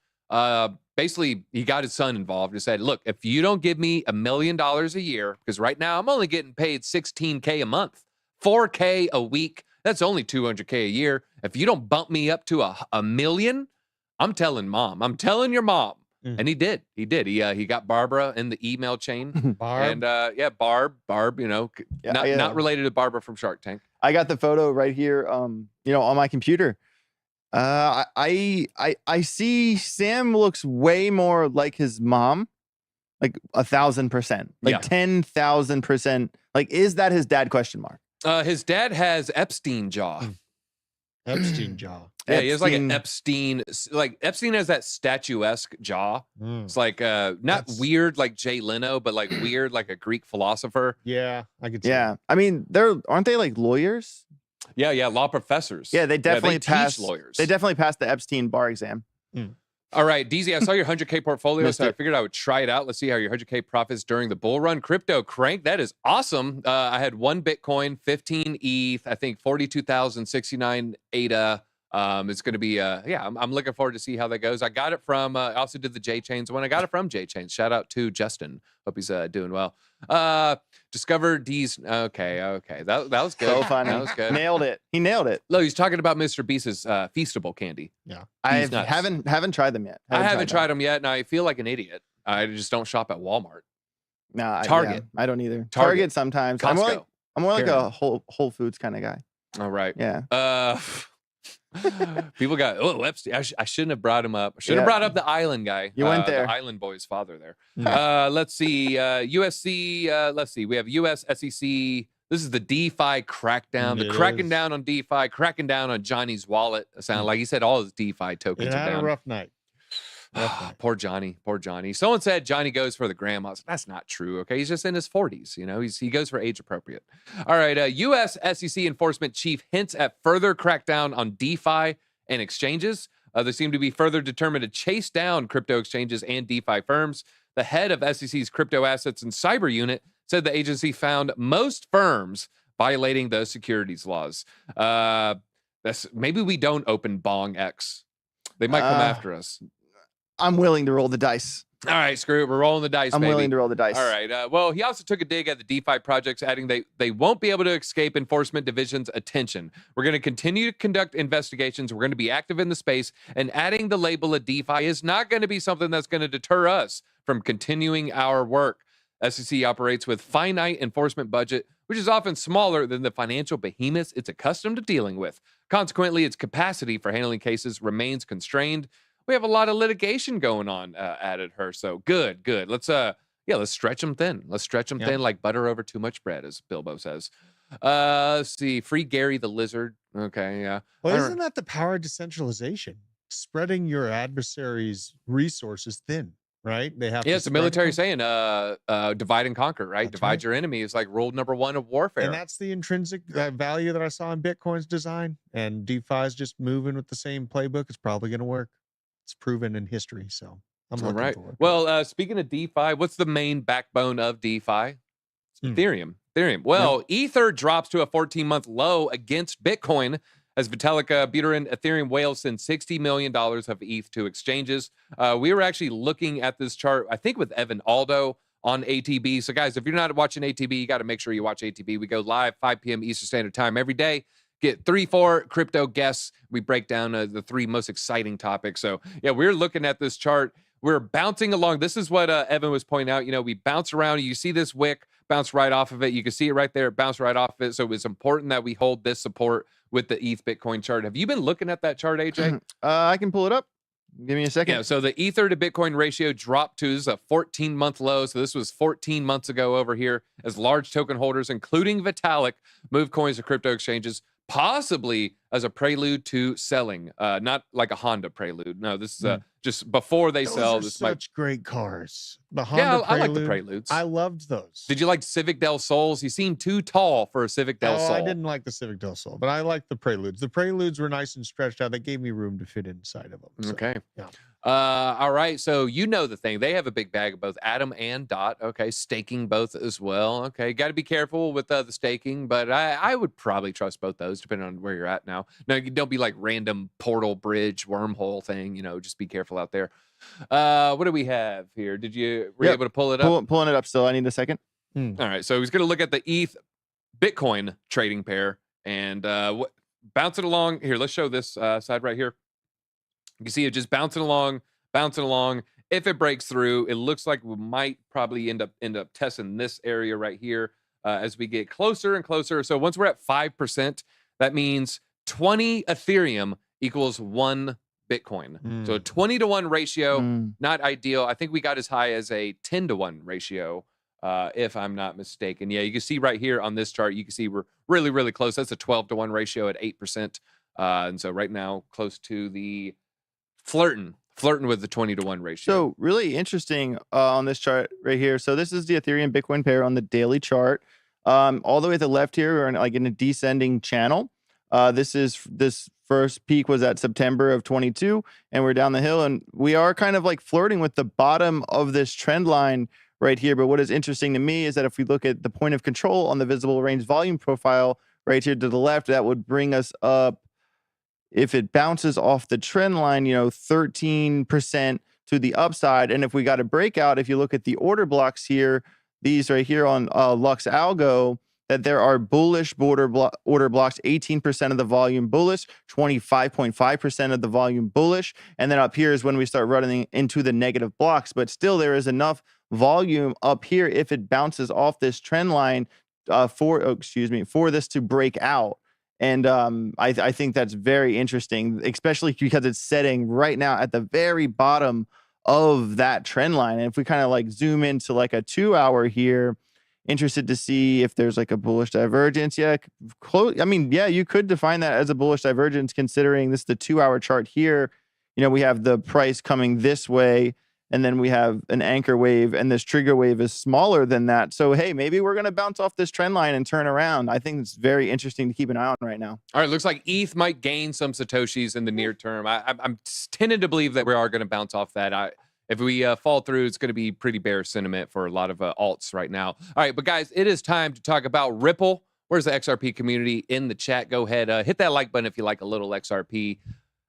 basically he got his son involved and said, look, if you don't give me $1 million a year, because right now I'm only getting paid $16K a month, $4K a week, that's only $200K a year. If you don't bump me up to a million, I'm telling your mom. And he did. He got Barbara in the email chain. Barb. And Barb, you know, not related to Barbara from Shark Tank. I got the photo right here, you know, on my computer. I see Sam looks way more like his mom, like 1,000%, like 10,000%. Like, is that his dad? Question mark. His dad has Epstein jaw. Epstein jaw. Yeah, he has like an Epstein. Like Epstein has that statuesque jaw. It's like not weird like Jay Leno, but like weird like a Greek philosopher. Yeah, I could see. Yeah, I mean, aren't they like lawyers? Yeah, law professors. Yeah, they definitely teach lawyers. They definitely passed the Epstein bar exam. All right, DZ, I saw your 100K portfolio, so I figured I would try it out. Let's see how your 100K profits during the bull run. Crypto crank, that is awesome. I had 1 Bitcoin, 15 ETH, I think 42,069 ADA. It's going to be, I'm looking forward to see how that goes. I got it from, I also did the J-Chains one. I got it from J-Chains. Shout out to Justin. Hope he's doing well. Discovered D's. Okay. That was good. So funny. That was good. Nailed it. He nailed it. Look, he's talking about Mr. Beast's Feastable candy. Yeah. I haven't tried them yet. I haven't tried them yet, and I feel like an idiot. I just don't shop at Walmart. No, Target. I don't either. Target sometimes. Costco. I'm more like a Whole Foods kind of guy. All right. Yeah. People got Epstein. I shouldn't have brought him up. I should have brought up the island guy. You went there. The island boy's father there. Let's see. USC. Let's see. We have US SEC. This is the DeFi crackdown. The cracking down on DeFi, cracking down on Johnny's wallet. It sounded like he said all his DeFi tokens It are had down. a rough night. Poor Johnny. Someone said Johnny goes for the grandmas. That's not true. Okay, he's just in his 40s. You know, he goes for age appropriate. All right. U.S. SEC enforcement chief hints at further crackdown on DeFi and exchanges. They seem to be further determined to chase down crypto exchanges and DeFi firms. The head of SEC's crypto assets and cyber unit said the agency found most firms violating those securities laws. Maybe we don't open BongX. They might come after us. I'm willing to roll the dice. All right, screw it. We're rolling the dice, I'm baby. willing to roll the dice. All right. Well, he also took a dig at the DeFi projects, adding they won't be able to escape enforcement division's attention. We're going to continue to conduct investigations. We're going to be active in the space, and adding the label of DeFi is not going to be something that's going to deter us from continuing our work. SEC operates with finite enforcement budget, which is often smaller than the financial behemoths it's accustomed to dealing with. Consequently, its capacity for handling cases remains constrained. We have a lot of litigation going on, added her. So good. Let's stretch them thin. Let's stretch them thin like butter over too much bread, as Bilbo says. Let's see. Free Gary the Lizard. Okay, yeah. Well, isn't that the power of decentralization? Spreading your adversary's resources thin, right? They have. Yeah, it's the military saying, divide and conquer, right? That's Divide right. your enemy is like rule number one of warfare. And that's the intrinsic value that I saw in Bitcoin's design. And DeFi is just moving with the same playbook. It's probably going to work. It's proven in history. So I'm looking forward. Well, speaking of DeFi, what's the main backbone of DeFi? Ethereum. Well, Ether drops to a 14-month low against Bitcoin as Vitalik Buterin Ethereum whales send $60 million of ETH to exchanges. We were actually looking at this chart, I think, with Evan Aldo on ATB. So, guys, if you're not watching ATB, you got to make sure you watch ATB. We go live 5 p.m. Eastern Standard Time every day. Get 3-4 crypto guests. We break down the 3 most exciting topics. So, yeah, we're looking at this chart. We're bouncing along. This is what Evan was pointing out. You know, we bounce around. You see this wick bounce right off of it. You can see it right there. Bounce right off of it. So it's important that we hold this support with the ETH Bitcoin chart. Have you been looking at that chart, AJ? I can pull it up. Give me a second. Yeah, so the Ether to Bitcoin ratio dropped to a 14-month low. So this was 14 months ago over here as large token holders, including Vitalik, move coins to crypto exchanges, possibly as a prelude to selling, not like a Honda prelude. No, this is just before they sell. Those are this such great cars. The Honda yeah, I Prelude, like the Preludes. I loved those. Did you like Civic Del Sols? You seem too tall for a Civic Del Sol. I didn't like the Civic Del Sol, but I liked the Preludes. The Preludes were nice and stretched out. They gave me room to fit inside of them. So, Okay. Yeah. All right. So you know the thing. They have a big bag of both Atom and Dot. Okay. Staking both as well. Okay. Got to be careful with the staking, but I would probably trust both those depending on where you're at now. No, you don't be like random portal bridge wormhole thing. You know, just be careful out there. What do we have here? Were you able to pull it up? Pulling it up still. I need a second. All right. So he's going to look at the ETH Bitcoin trading pair and bounce it along. Here, let's show this side right here. You can see it just bouncing along. If it breaks through, it looks like we might probably end up testing this area right here as we get closer and closer. So once we're at 5%, that means 20 Ethereum equals 1 Bitcoin. So a 20-to-1 ratio, not ideal. I think we got as high as a 10-to-1 ratio, if I'm not mistaken. Yeah, you can see right here on this chart, you can see we're really, really close. That's a 12-to-1 ratio at 8%. And so right now, close to the flirting with the 20-to-1 ratio. So really interesting on this chart right here. So this is the Ethereum Bitcoin pair on the daily chart. All the way to the left here, we're in a descending channel. This first peak was at September of 22, and we're down the hill, and we are kind of like flirting with the bottom of this trend line right here. But what is interesting to me is that if we look at the point of control on the visible range volume profile right here to the left, that would bring us up, if it bounces off the trend line, 13% to the upside. And if we got a breakout, if you look at the order blocks here, these right here on Lux Algo, that there are bullish order blocks, 18% of the volume bullish, 25.5% of the volume bullish. And then up here is when we start running into the negative blocks. But still, there is enough volume up here if it bounces off this trend line for this to break out. And I think that's very interesting, especially because it's setting right now at the very bottom of that trend line. And if we kind of like zoom into like a 2-hour here, interested to see if there's like a bullish divergence. Yeah, you could define that as a bullish divergence considering this is the 2-hour chart here. We have the price coming this way, and then we have an anchor wave, and this trigger wave is smaller than that. So, hey, maybe we're going to bounce off this trend line and turn around. I think it's very interesting to keep an eye on right now. All right, looks like ETH might gain some Satoshis in the near term. I'm tending to believe that we are going to bounce off that. If we fall through, it's going to be pretty bear sentiment for a lot of alts right now. All right, but guys, it is time to talk about Ripple. Where's the XRP community in the chat? Go ahead, hit that like button if you like a little XRP.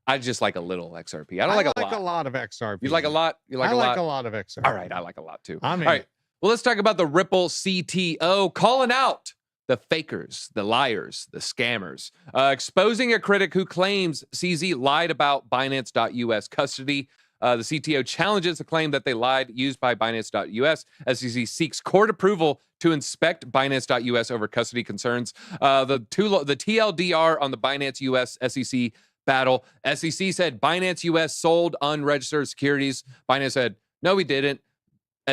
I just like a little XRP. I don't I like like a lot of XRP. You like a lot? You like I a like lot? a lot of XRP. All right, I like a lot too. I'm in All right. it. Well, let's talk about the Ripple CTO calling out the fakers, the liars, the scammers, exposing a critic who claims CZ lied about Binance.US custody. The CTO challenges the claim that they lied used by Binance.US. SEC seeks court approval to inspect Binance.US over custody concerns. The TLDR on the Binance US SEC battle. SEC said Binance US sold unregistered securities. Binance said, no, we didn't.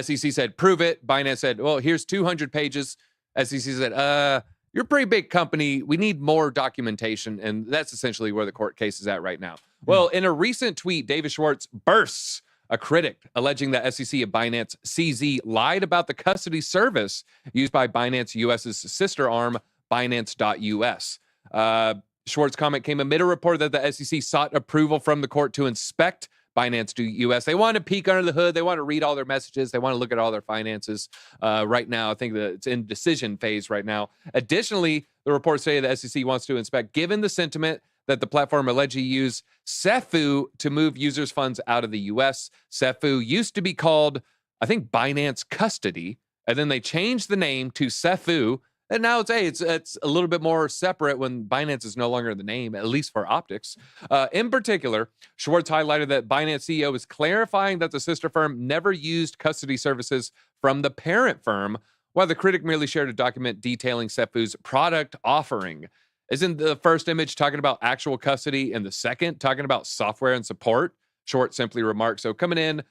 SEC said, prove it. Binance said, well, here's 200 pages. SEC said, you're a pretty big company. We need more documentation. And that's essentially where the court case is at right now. Well, in a recent tweet, David Schwartz bursts a critic alleging that SEC and Binance CZ lied about the custody service used by Binance US's sister arm, Binance.us. Schwartz's comment came amid a report that the SEC sought approval from the court to inspect Binance.us. They want to peek under the hood. They want to read all their messages. They want to look at all their finances. Right now, I think that it's in decision phase right now. Additionally, the reports say the SEC wants to inspect, given the sentiment that the platform allegedly used Cefu to move users' funds out of the U.S. Cefu used to be called, I think, Binance Custody, and then they changed the name to Cefu. And now it's a little bit more separate when Binance is no longer the name, at least for optics. In particular, Schwartz highlighted that Binance CEO is clarifying that the sister firm never used custody services from the parent firm, while the critic merely shared a document detailing Cefu's product offering. Isn't the first image talking about actual custody and the second talking about software and support? Schwartz simply remarked, so coming in,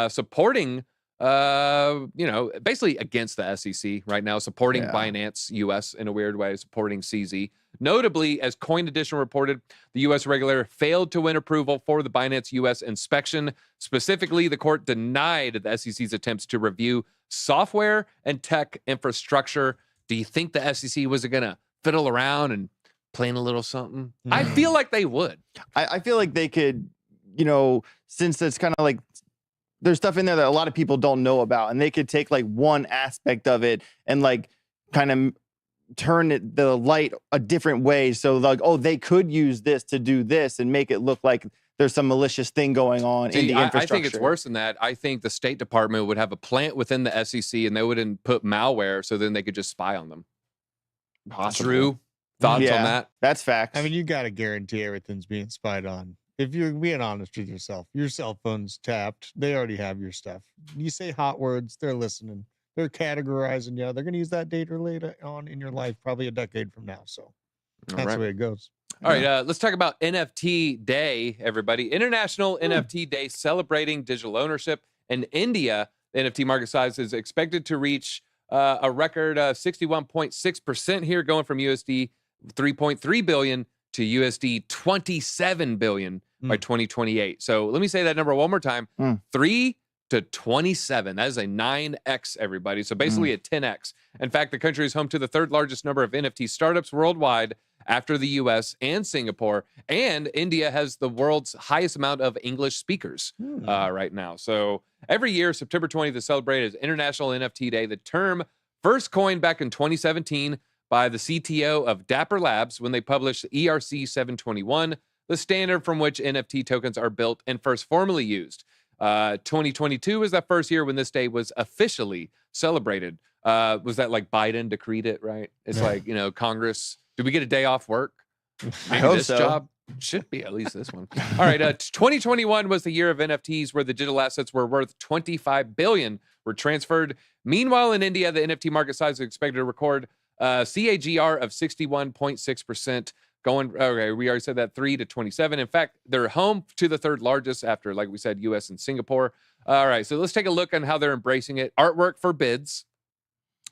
supporting basically against the SEC right now, supporting Binance US in a weird way, supporting CZ. Notably, as Coin Edition reported, the US regulator failed to win approval for the Binance US inspection. Specifically, the court denied the SEC's attempts to review software and tech infrastructure. Do you think the SEC was going to fiddle around and plan a little something? I feel like they would. I feel like they could, since it's kind of like there's stuff in there that a lot of people don't know about, and they could take like one aspect of it and like kind of turn the light a different way. So like, oh, they could use this to do this and make it look like there's some malicious thing going on in the infrastructure. I think it's worse than that. I think the State Department would have a plant within the SEC and they wouldn't put malware so then they could just spy on them. Possible. Drew, thoughts on that? That's facts. I mean, you got to guarantee everything's being spied on. If you're being honest with yourself, your cell phone's tapped. They already have your stuff. You say hot words, they're listening. They're categorizing you. They're going to use that data later on in your life, probably a decade from now. So that's the way it goes. All right, let's talk about NFT Day, everybody. International NFT Day celebrating digital ownership. In India, the NFT market size is expected to reach a record 61.6% here, going from USD 3.3 billion to USD 27 billion by 2028. So let me say that number one more time. 3 to 27. That is a 9x, everybody. So basically a 10x. In fact, the country is home to the third largest number of NFT startups worldwide after the US and Singapore. And India has the world's highest amount of English speakers right now. So every year, September 20th is celebrated as International NFT Day. The term first coined back in 2017 by the CTO of Dapper Labs when they published ERC 721, the standard from which NFT tokens are built and first formally used. 2022 was that first year when this day was officially celebrated. Was that like Biden decreed it, right? It's like, Congress, did we get a day off work? I hope this so. Job should be, at least this one. All right, 2021 was the year of NFTs where the digital assets were worth 25 billion were transferred. Meanwhile, in India, the NFT market size is expected to record CAGR of 61.6%. Okay, we already said that 3 to 27. In fact, they're home to the third largest after, like we said, US and Singapore. All right, so let's take a look on how they're embracing it. Artwork for bids.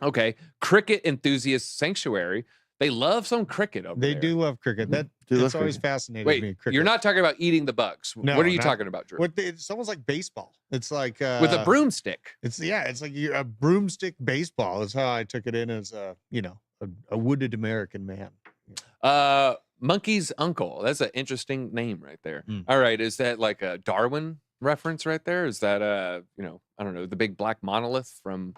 Okay, cricket enthusiast sanctuary. They love some cricket over there. They do love cricket. That's always fascinating to me. Cricket. You're not talking about eating the bugs. No, what are you talking about, Drew? It's almost like baseball. It's like with a broomstick. It's like a broomstick baseball is how I took it in as a wooded American man. Monkey's uncle. That's an interesting name right there. All right, is that like a Darwin reference right there? Is that I don't know, the big black monolith from?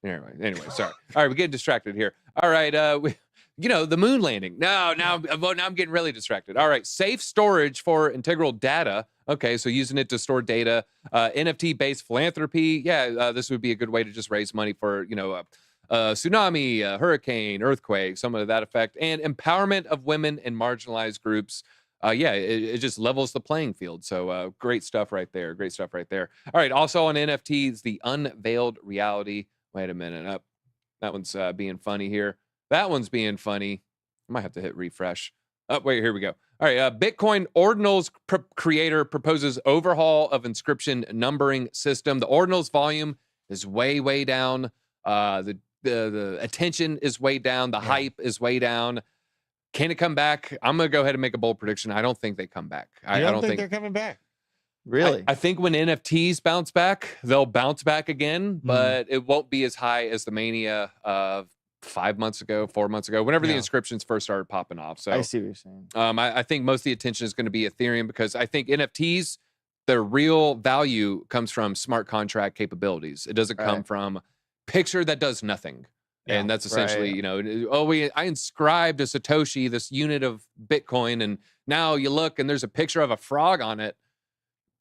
Anyway, sorry. All right, we get distracted here. All right, the moon landing. Now I'm getting really distracted. All right, safe storage for integral data. Okay, so using it to store data, NFT-based philanthropy. Yeah, this would be a good way to just raise money for, a tsunami, a hurricane, earthquake, some of that effect, and empowerment of women and marginalized groups. It just levels the playing field. So great stuff right there. Great stuff right there. All right, also on NFTs, the unveiled reality. Wait a minute. That one's being funny here. That one's being funny. I might have to hit refresh. Oh, wait, here we go. All right, Bitcoin Ordinals creator proposes overhaul of inscription numbering system. The Ordinals volume is way down. The attention is way down. The hype is way down. Can it come back? I'm going to go ahead and make a bold prediction. I don't think they come back. I don't think they're coming back. Really? I think when NFTs bounce back, they'll bounce back again, but it won't be as high as the mania of 5 months ago, 4 months ago, whenever the inscriptions first started popping off. So I see what you're saying. I think most of the attention is going to be Ethereum, because I think NFTs, their real value comes from smart contract capabilities. It doesn't come from picture that does nothing. And that's essentially, I inscribed a Satoshi, this unit of Bitcoin, and now you look and there's a picture of a frog on it.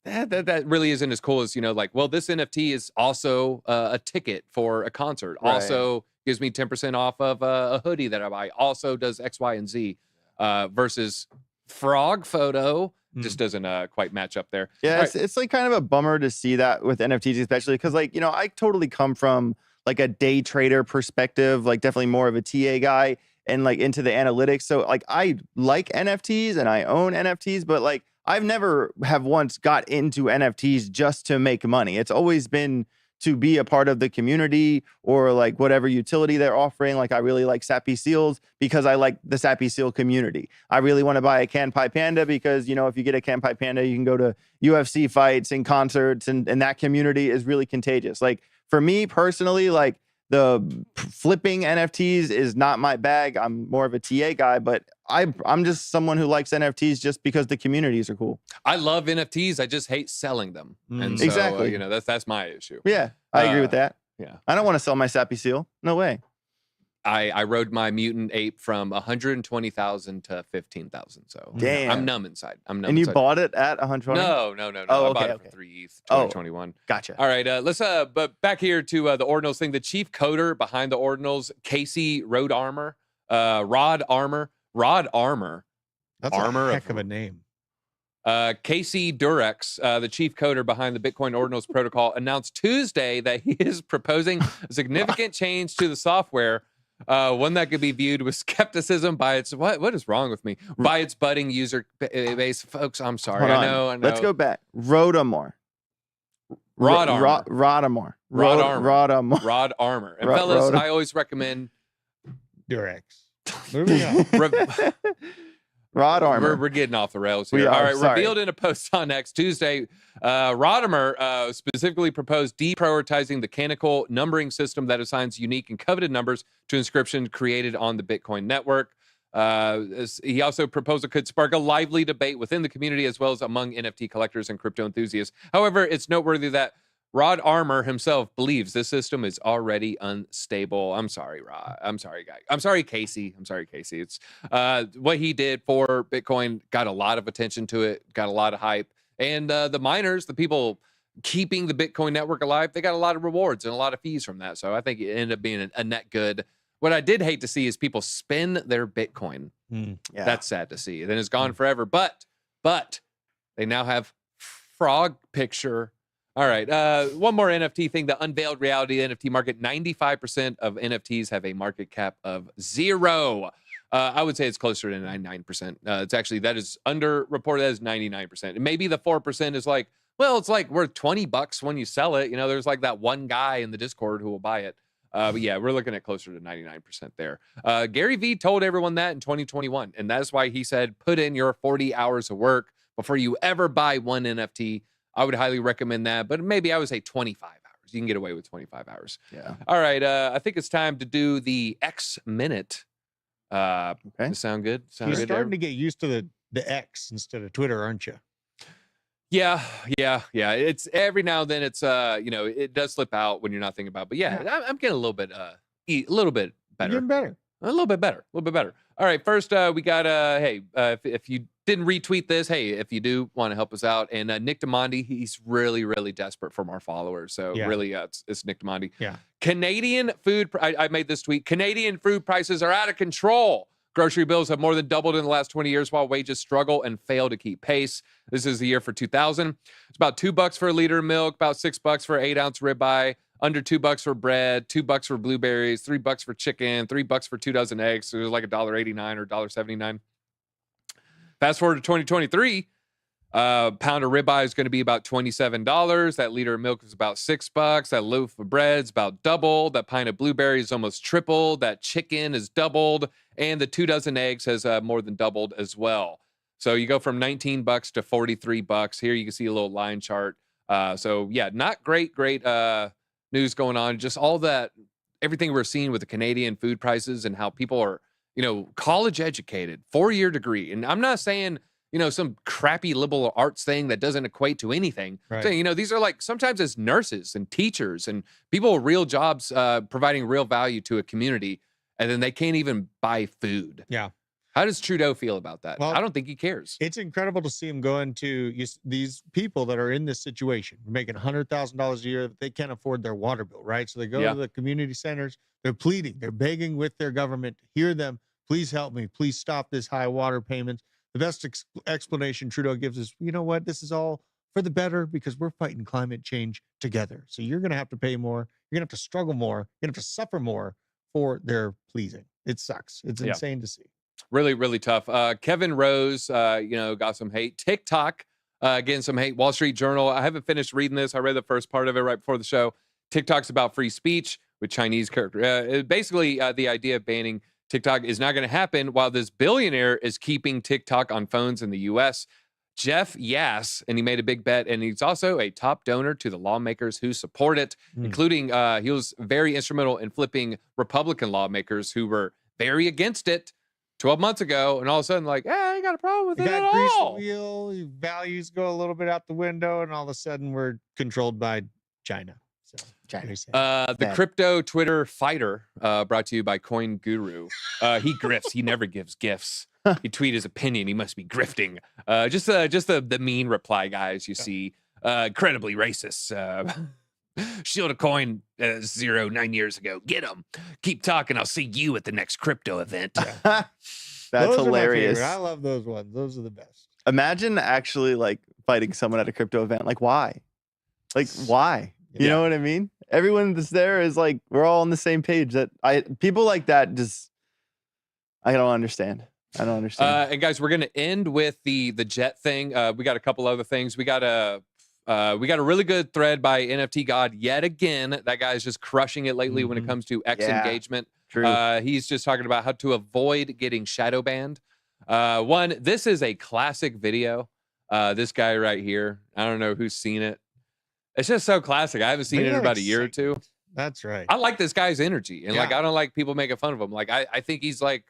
That really isn't as cool as, this NFT is also a ticket for a concert. Right. Also gives me 10% off of a hoodie that I buy. Also does X, Y, and Z versus frog photo. Just doesn't quite match up there. Yeah, it's like kind of a bummer to see that with NFTs, especially because I totally come from like a day trader perspective, like definitely more of a TA guy and like into the analytics. So like I like NFTs and I own NFTs, but like I've never have once got into NFTs just to make money. It's always been to be a part of the community or like whatever utility they're offering. Like I really like Sappy Seals because I like the Sappy Seal community. I really want to buy a Kanpai Panda because, if you get a Kanpai Panda, you can go to UFC fights and concerts and that community is really contagious. Like for me personally, like the flipping NFTs is not my bag. I'm more of a TA guy, but I'm just someone who likes NFTs just because the communities are cool. I love NFTs. I just hate selling them. And so, exactly. That's my issue. Yeah, I agree with that. Yeah. I don't want to sell my Sappy Seal. No way. I rode my mutant ape from 120,000 to 15,000. So damn. I'm numb inside. And you bought it at 120? No. Oh, I bought it for 3 ETH, 2021. Gotcha. All right. Let's but back here to the Ordinals thing. The chief coder behind the Ordinals, Casey Rod Armor. That's Armor a heck of a name. Casey Durex, the chief coder behind the Bitcoin Ordinals protocol, announced Tuesday that he is proposing a significant change to the software. One that could be viewed with skepticism by its what is wrong with me? By its budding user base, folks. I'm sorry. I know. Let's go back. Rodamore. Rod Armor. Rod Armor. And fellas, I always recommend Durex. Moving on. Rod Armor. We're getting off the rails here. All right, revealed in a post on X Tuesday, Rod Armor specifically proposed deprioritizing the canonical numbering system that assigns unique and coveted numbers to inscriptions created on the Bitcoin network. He also proposed it could spark a lively debate within the community as well as among NFT collectors and crypto enthusiasts. However, it's noteworthy that Rod Armor himself believes this system is already unstable. I'm sorry, Rod. I'm sorry, guy. I'm sorry, Casey. It's what he did for Bitcoin got a lot of attention to it, got a lot of hype. And the miners, the people keeping the Bitcoin network alive, they got a lot of rewards and a lot of fees from that. So I think it ended up being a net good. What I did hate to see is people spend their Bitcoin. Yeah. That's sad to see. Then it's gone forever. But they now have frog picture. All right. One more NFT thing. The unveiled reality NFT market. 95% of NFTs have a market cap of 0. I would say it's closer to 99%. It's actually, that is underreported as 99%. And maybe the 4% is like, well, it's like worth $20 when you sell it. There's like that one guy in the Discord who will buy it. But yeah, we're looking at closer to 99% there. Gary Vee told everyone that in 2021. And that's why he said, put in your 40 hours of work before you ever buy one NFT. I would highly recommend that, but maybe I would say 25 hours. You can get away with 25 hours. Yeah. All right. I think it's time to do the X minute. Okay. Does it sound good? You're starting to get used to the X instead of Twitter, aren't you? Yeah. It's every now and then it's it does slip out when you're not thinking about it. But yeah, I'm getting a little bit better. You're getting better. A little bit better. A little bit better. All right. First, we got, hey, if you didn't retweet this, hey, if you do want to help us out. And Nick Demondi, he's really, really desperate for more followers. So really, it's Nick Demondi. Yeah. Canadian food, I made this tweet. Canadian food prices are out of control. Grocery bills have more than doubled in the last 20 years while wages struggle and fail to keep pace. This is the year for 2000. It's about $2 for a liter of milk, about $6 for an 8-ounce ribeye, under $2 for bread, $2 for blueberries, $3 for chicken, $3 for 2 dozen eggs. So it was like $1.89 or $1.79. Fast forward to 2023, pound of ribeye is going to be about $27. That liter of milk is about $6. That loaf of bread is about double. That pint of blueberries almost tripled. That chicken is doubled, and the 2 dozen eggs has more than doubled as well. So you go from $19 to $43. Here you can see a little line chart. So yeah, not great news going on. Just all that, everything we're seeing with the Canadian food prices and how people are, college educated, 4-year degree. And I'm not saying, some crappy liberal arts thing that doesn't equate to anything. Right. Saying, these are like sometimes as nurses and teachers and people with real jobs, providing real value to a community, and then they can't even buy food. Yeah. How does Trudeau feel about that? Well, I don't think he cares. It's incredible to see him go into these people that are in this situation, making $100,000 a year. They can't afford their water bill, right? So they go to the community centers. They're pleading. They're begging with their government to hear them. Please help me. Please stop this high water payments. The best explanation Trudeau gives is, you know what? This is all for the better because we're fighting climate change together. So you're going to have to pay more. You're going to have to struggle more. You're going to have to suffer more for their pleasing. It sucks. It's insane to see. Really, really tough. Kevin Rose, got some hate. TikTok, getting some hate. Wall Street Journal. I haven't finished reading this. I read the first part of it right before the show. TikTok's about free speech with Chinese character. Basically, the idea of banning TikTok is not going to happen while this billionaire is keeping TikTok on phones in the U.S. Jeff Yass, and he made a big bet, and he's also a top donor to the lawmakers who support it, including he was very instrumental in flipping Republican lawmakers who were very against it 12 months ago, and all of a sudden, like, hey, I ain't got a problem with it at all. The wheel, values go a little bit out the window, and all of a sudden we're controlled by China. So the crypto Twitter fighter, brought to you by Coin Guru. He grifts. He never gives gifts. He tweet his opinion. He must be grifting. Just the mean reply guys you see. Incredibly racist. Shield a coin 9 years ago. Get him. Keep talking. I'll see you at the next crypto event. That's those hilarious. I love those ones. Those are the best. Imagine actually like fighting someone at a crypto event. Like why? Like why? You know what I mean? Everyone that's there is like, we're all on the same page. People like that just, I don't understand. And guys, we're gonna end with the jet thing. We got a couple other things. We got a really good thread by NFT God yet again. That guy's just crushing it lately when it comes to X engagement. True. He's just talking about how to avoid getting shadow banned. This is a classic video. This guy right here. I don't know who's seen it. It's just so classic. I haven't seen it in about a year or two. That's right. I like this guy's energy. And like, I don't like people making fun of him. Like, I think he's like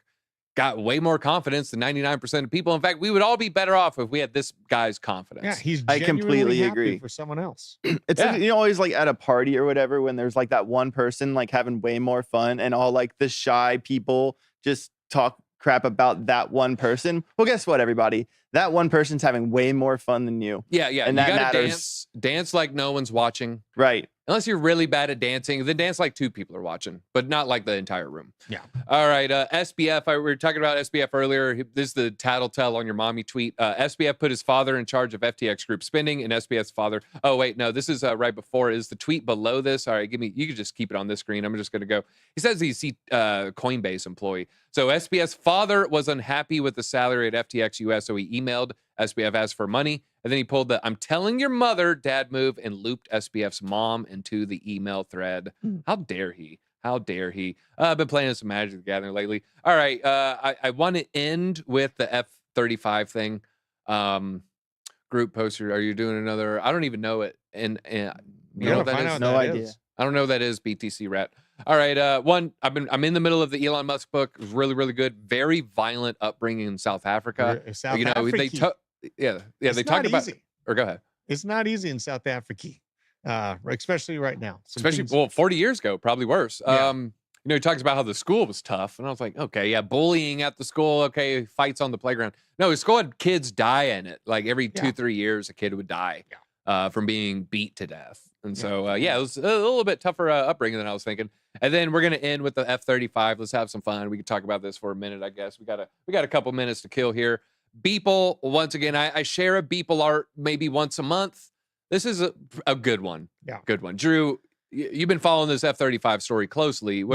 got way more confidence than 99% of people. In fact, we would all be better off if we had this guy's confidence. Yeah, he's I completely happy agree. for someone else. It's like, always like at a party or whatever, when there's like that one person like having way more fun and all like the shy people just talk crap about that one person. Well, guess what, everybody? That one person's having way more fun than you. Yeah. And you that gotta matters. dance like no one's watching. Right. Unless you're really bad at dancing, then dance like 2 people are watching, but not like the entire room. Yeah. All right. SBF, we were talking about SBF earlier. This is the tattletale on your mommy tweet. SBF put his father in charge of FTX group spending, and SBF's father. Oh, wait, no, this is right before. Is the tweet below this? All right, you can just keep it on this screen. I'm just going to go. He says he's a Coinbase employee. So SBF's father was unhappy with the salary at FTX US, so he emailed SBF, asked for money. And then he pulled the "I'm telling your mother" dad move and looped SBF's mom into the email thread. How dare he? How dare he? I've been playing some Magic the Gathering lately. All right. I want to end with the F-35 thing. Group poster. Are you doing another? I don't even know it. And you know what that is? No idea. I don't know what that is. BTC rat. All right. I'm in the middle of the Elon Musk book. It was really, really good. Very violent upbringing in South Africa. South Africa. They talk about. Or go ahead. It's not easy in South Africa, especially right now. 40 years ago, probably worse. Yeah. You know, he talks about how the school was tough. And I was like, okay, yeah, bullying at the school. Okay, fights on the playground. No, his school had kids die in it. Like every 2-3 years, a kid would die from being beat to death. And so, it was a little bit tougher upbringing than I was thinking. And then we're going to end with the F-35. Let's have some fun. We can talk about this for a minute, I guess. We got a couple minutes to kill here. Beeple, once again, I share a Beeple art maybe once a month. This is a good one. Yeah. Good one. Drew, you've been following this F-35 story closely.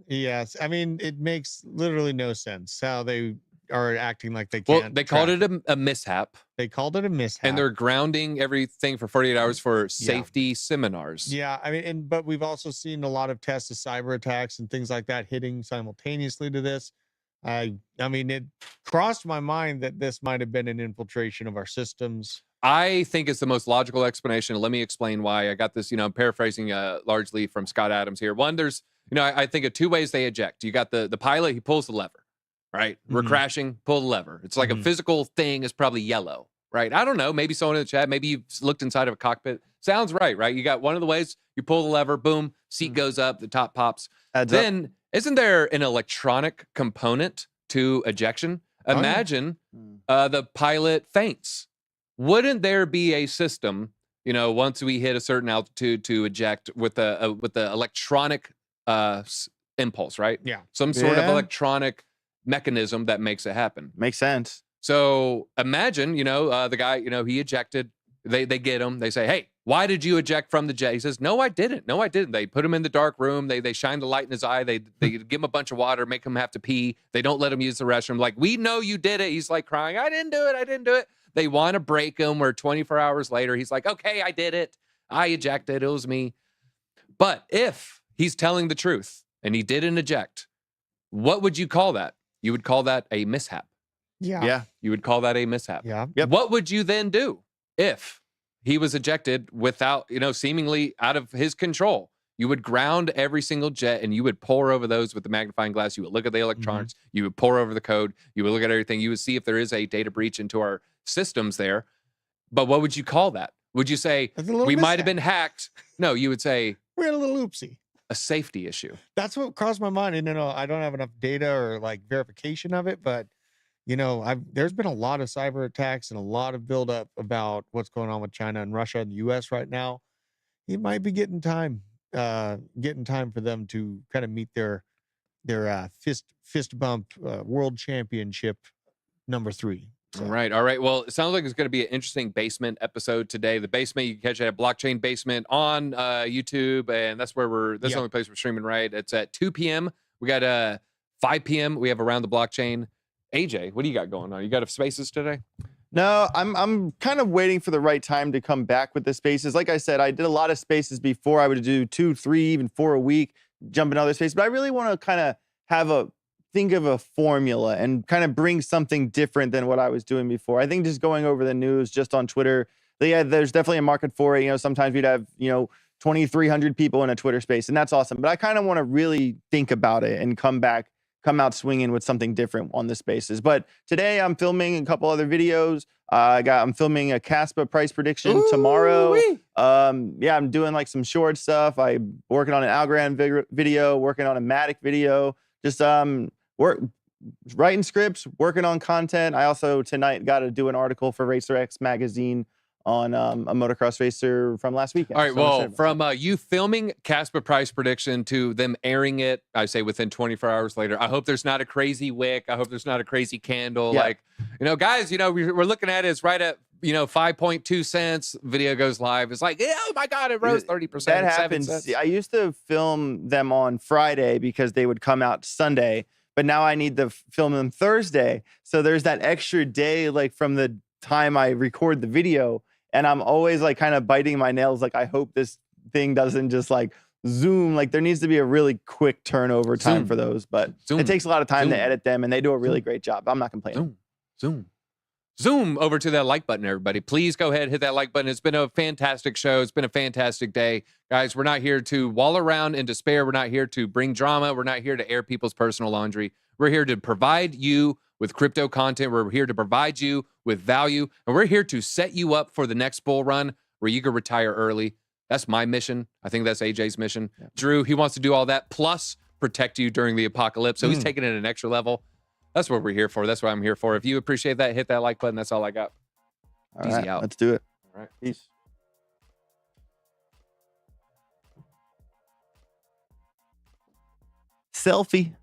Yes. I mean, it makes literally no sense how they are acting like they can't. Well, they called it a mishap. They called it a mishap. And they're grounding everything for 48 hours for safety seminars. Yeah, I mean, but we've also seen a lot of tests of cyber attacks and things like that hitting simultaneously to this. I mean, it crossed my mind that this might have been an infiltration of our systems. I think it's the most logical explanation. Let me explain why. I got this, I'm paraphrasing largely from Scott Adams here. One, there's, I think of two ways they eject. You got the pilot, he pulls the lever, right? We're crashing, pull the lever. It's like a physical thing is probably yellow, right? I don't know. Maybe someone in the chat, maybe you've looked inside of a cockpit. Sounds right? You got one of the ways, you pull the lever, boom, seat goes up, the top pops. Then, isn't there an electronic component to ejection? Imagine the pilot faints. Wouldn't there be a system, once we hit a certain altitude to eject with the electronic impulse, right? Yeah. Some sort of electronic mechanism that makes it happen. Makes sense. So imagine, the guy, he ejected. They get him. They say, hey, why did you eject from the jet? He says, no, I didn't. They put him in the dark room. They shine the light in his eye. They give him a bunch of water, make him have to pee. They don't let him use the restroom. Like, we know you did it. He's like crying, I didn't do it. They want to break him, where 24 hours later, he's like, okay, I did it. I ejected. It was me. But if he's telling the truth and he didn't eject, what would you call that? You would call that a mishap. Yeah. You would call that a mishap. Yeah. Yep. What would you then do if he was ejected without, seemingly out of his control? You would ground every single jet and you would pour over those with the magnifying glass. You would look at the electronics. You would pour over the code. You would look at everything. You would see if there is a data breach into our systems there. But what would you call that? Would you say we might have been hacked? No, you would say we had a little oopsie. A safety issue. That's what crossed my mind. And I don't have enough data or like verification of it, but there's been a lot of cyber attacks and a lot of buildup about what's going on with China and Russia and the US right now. It might be getting time for them to kind of meet their fist bump world championship number 3. So. All right. Well, it sounds like it's going to be an interesting basement episode today. The basement, you can catch it at Blockchain Basement on YouTube, and that's where that's the only place we're streaming, right? It's at 2 p.m. We got 5 p.m. We have Around the Blockchain. AJ, what do you got going on? You got spaces today? No, I'm kind of waiting for the right time to come back with the spaces. Like I said, I did a lot of spaces before. I would do 2, 3, even 4 a week, jump in other spaces. But I really want to kind of think of a formula and kind of bring something different than what I was doing before. I think just going over the news just on Twitter, there's definitely a market for it. Sometimes we'd have, 2,300 people in a Twitter space, and that's awesome. But I kind of want to really think about it and come out swinging with something different on the spaces. But today I'm filming a couple other videos. I'm filming a Caspa price prediction tomorrow. I'm doing like some short stuff. I'm working on an Algorand video, working on a Matic video, just writing scripts, working on content. I also tonight got to do an article for Racer X magazine on a motocross racer from last weekend. All right, well, from you filming Caspa price prediction to them airing it, I say within 24 hours later, I hope there's not a crazy wick. I hope there's not a crazy candle. Yeah. Like, guys, we're looking at it. It's right at, 5.2 cents. Video goes live. It's like, oh my God, it rose 30%. That happens. I used to film them on Friday because they would come out Sunday, but now I need to film them Thursday. So there's that extra day, like from the time I record the video. And I'm always like kind of biting my nails. Like, I hope this thing doesn't just like zoom. Like, there needs to be a really quick turnover time for those. But it takes a lot of time to edit them, and they do a really great job. I'm not complaining. Zoom over to that like button, everybody. Please go ahead, hit that like button. It's been a fantastic show. It's been a fantastic day. Guys, we're not here to wall around in despair. We're not here to bring drama. We're not here to air people's personal laundry. We're here to provide you with crypto content. We're here to provide you with value, and we're here to set you up for the next bull run where you can retire early. That's my mission. I think that's AJ's mission. Yeah. Drew, he wants to do all that, plus protect you during the apocalypse. So he's taking it an extra level. That's what we're here for. That's what I'm here for. If you appreciate that, hit that like button. That's all I got. All Easy right, out. let's do it. All right. Peace. Selfie.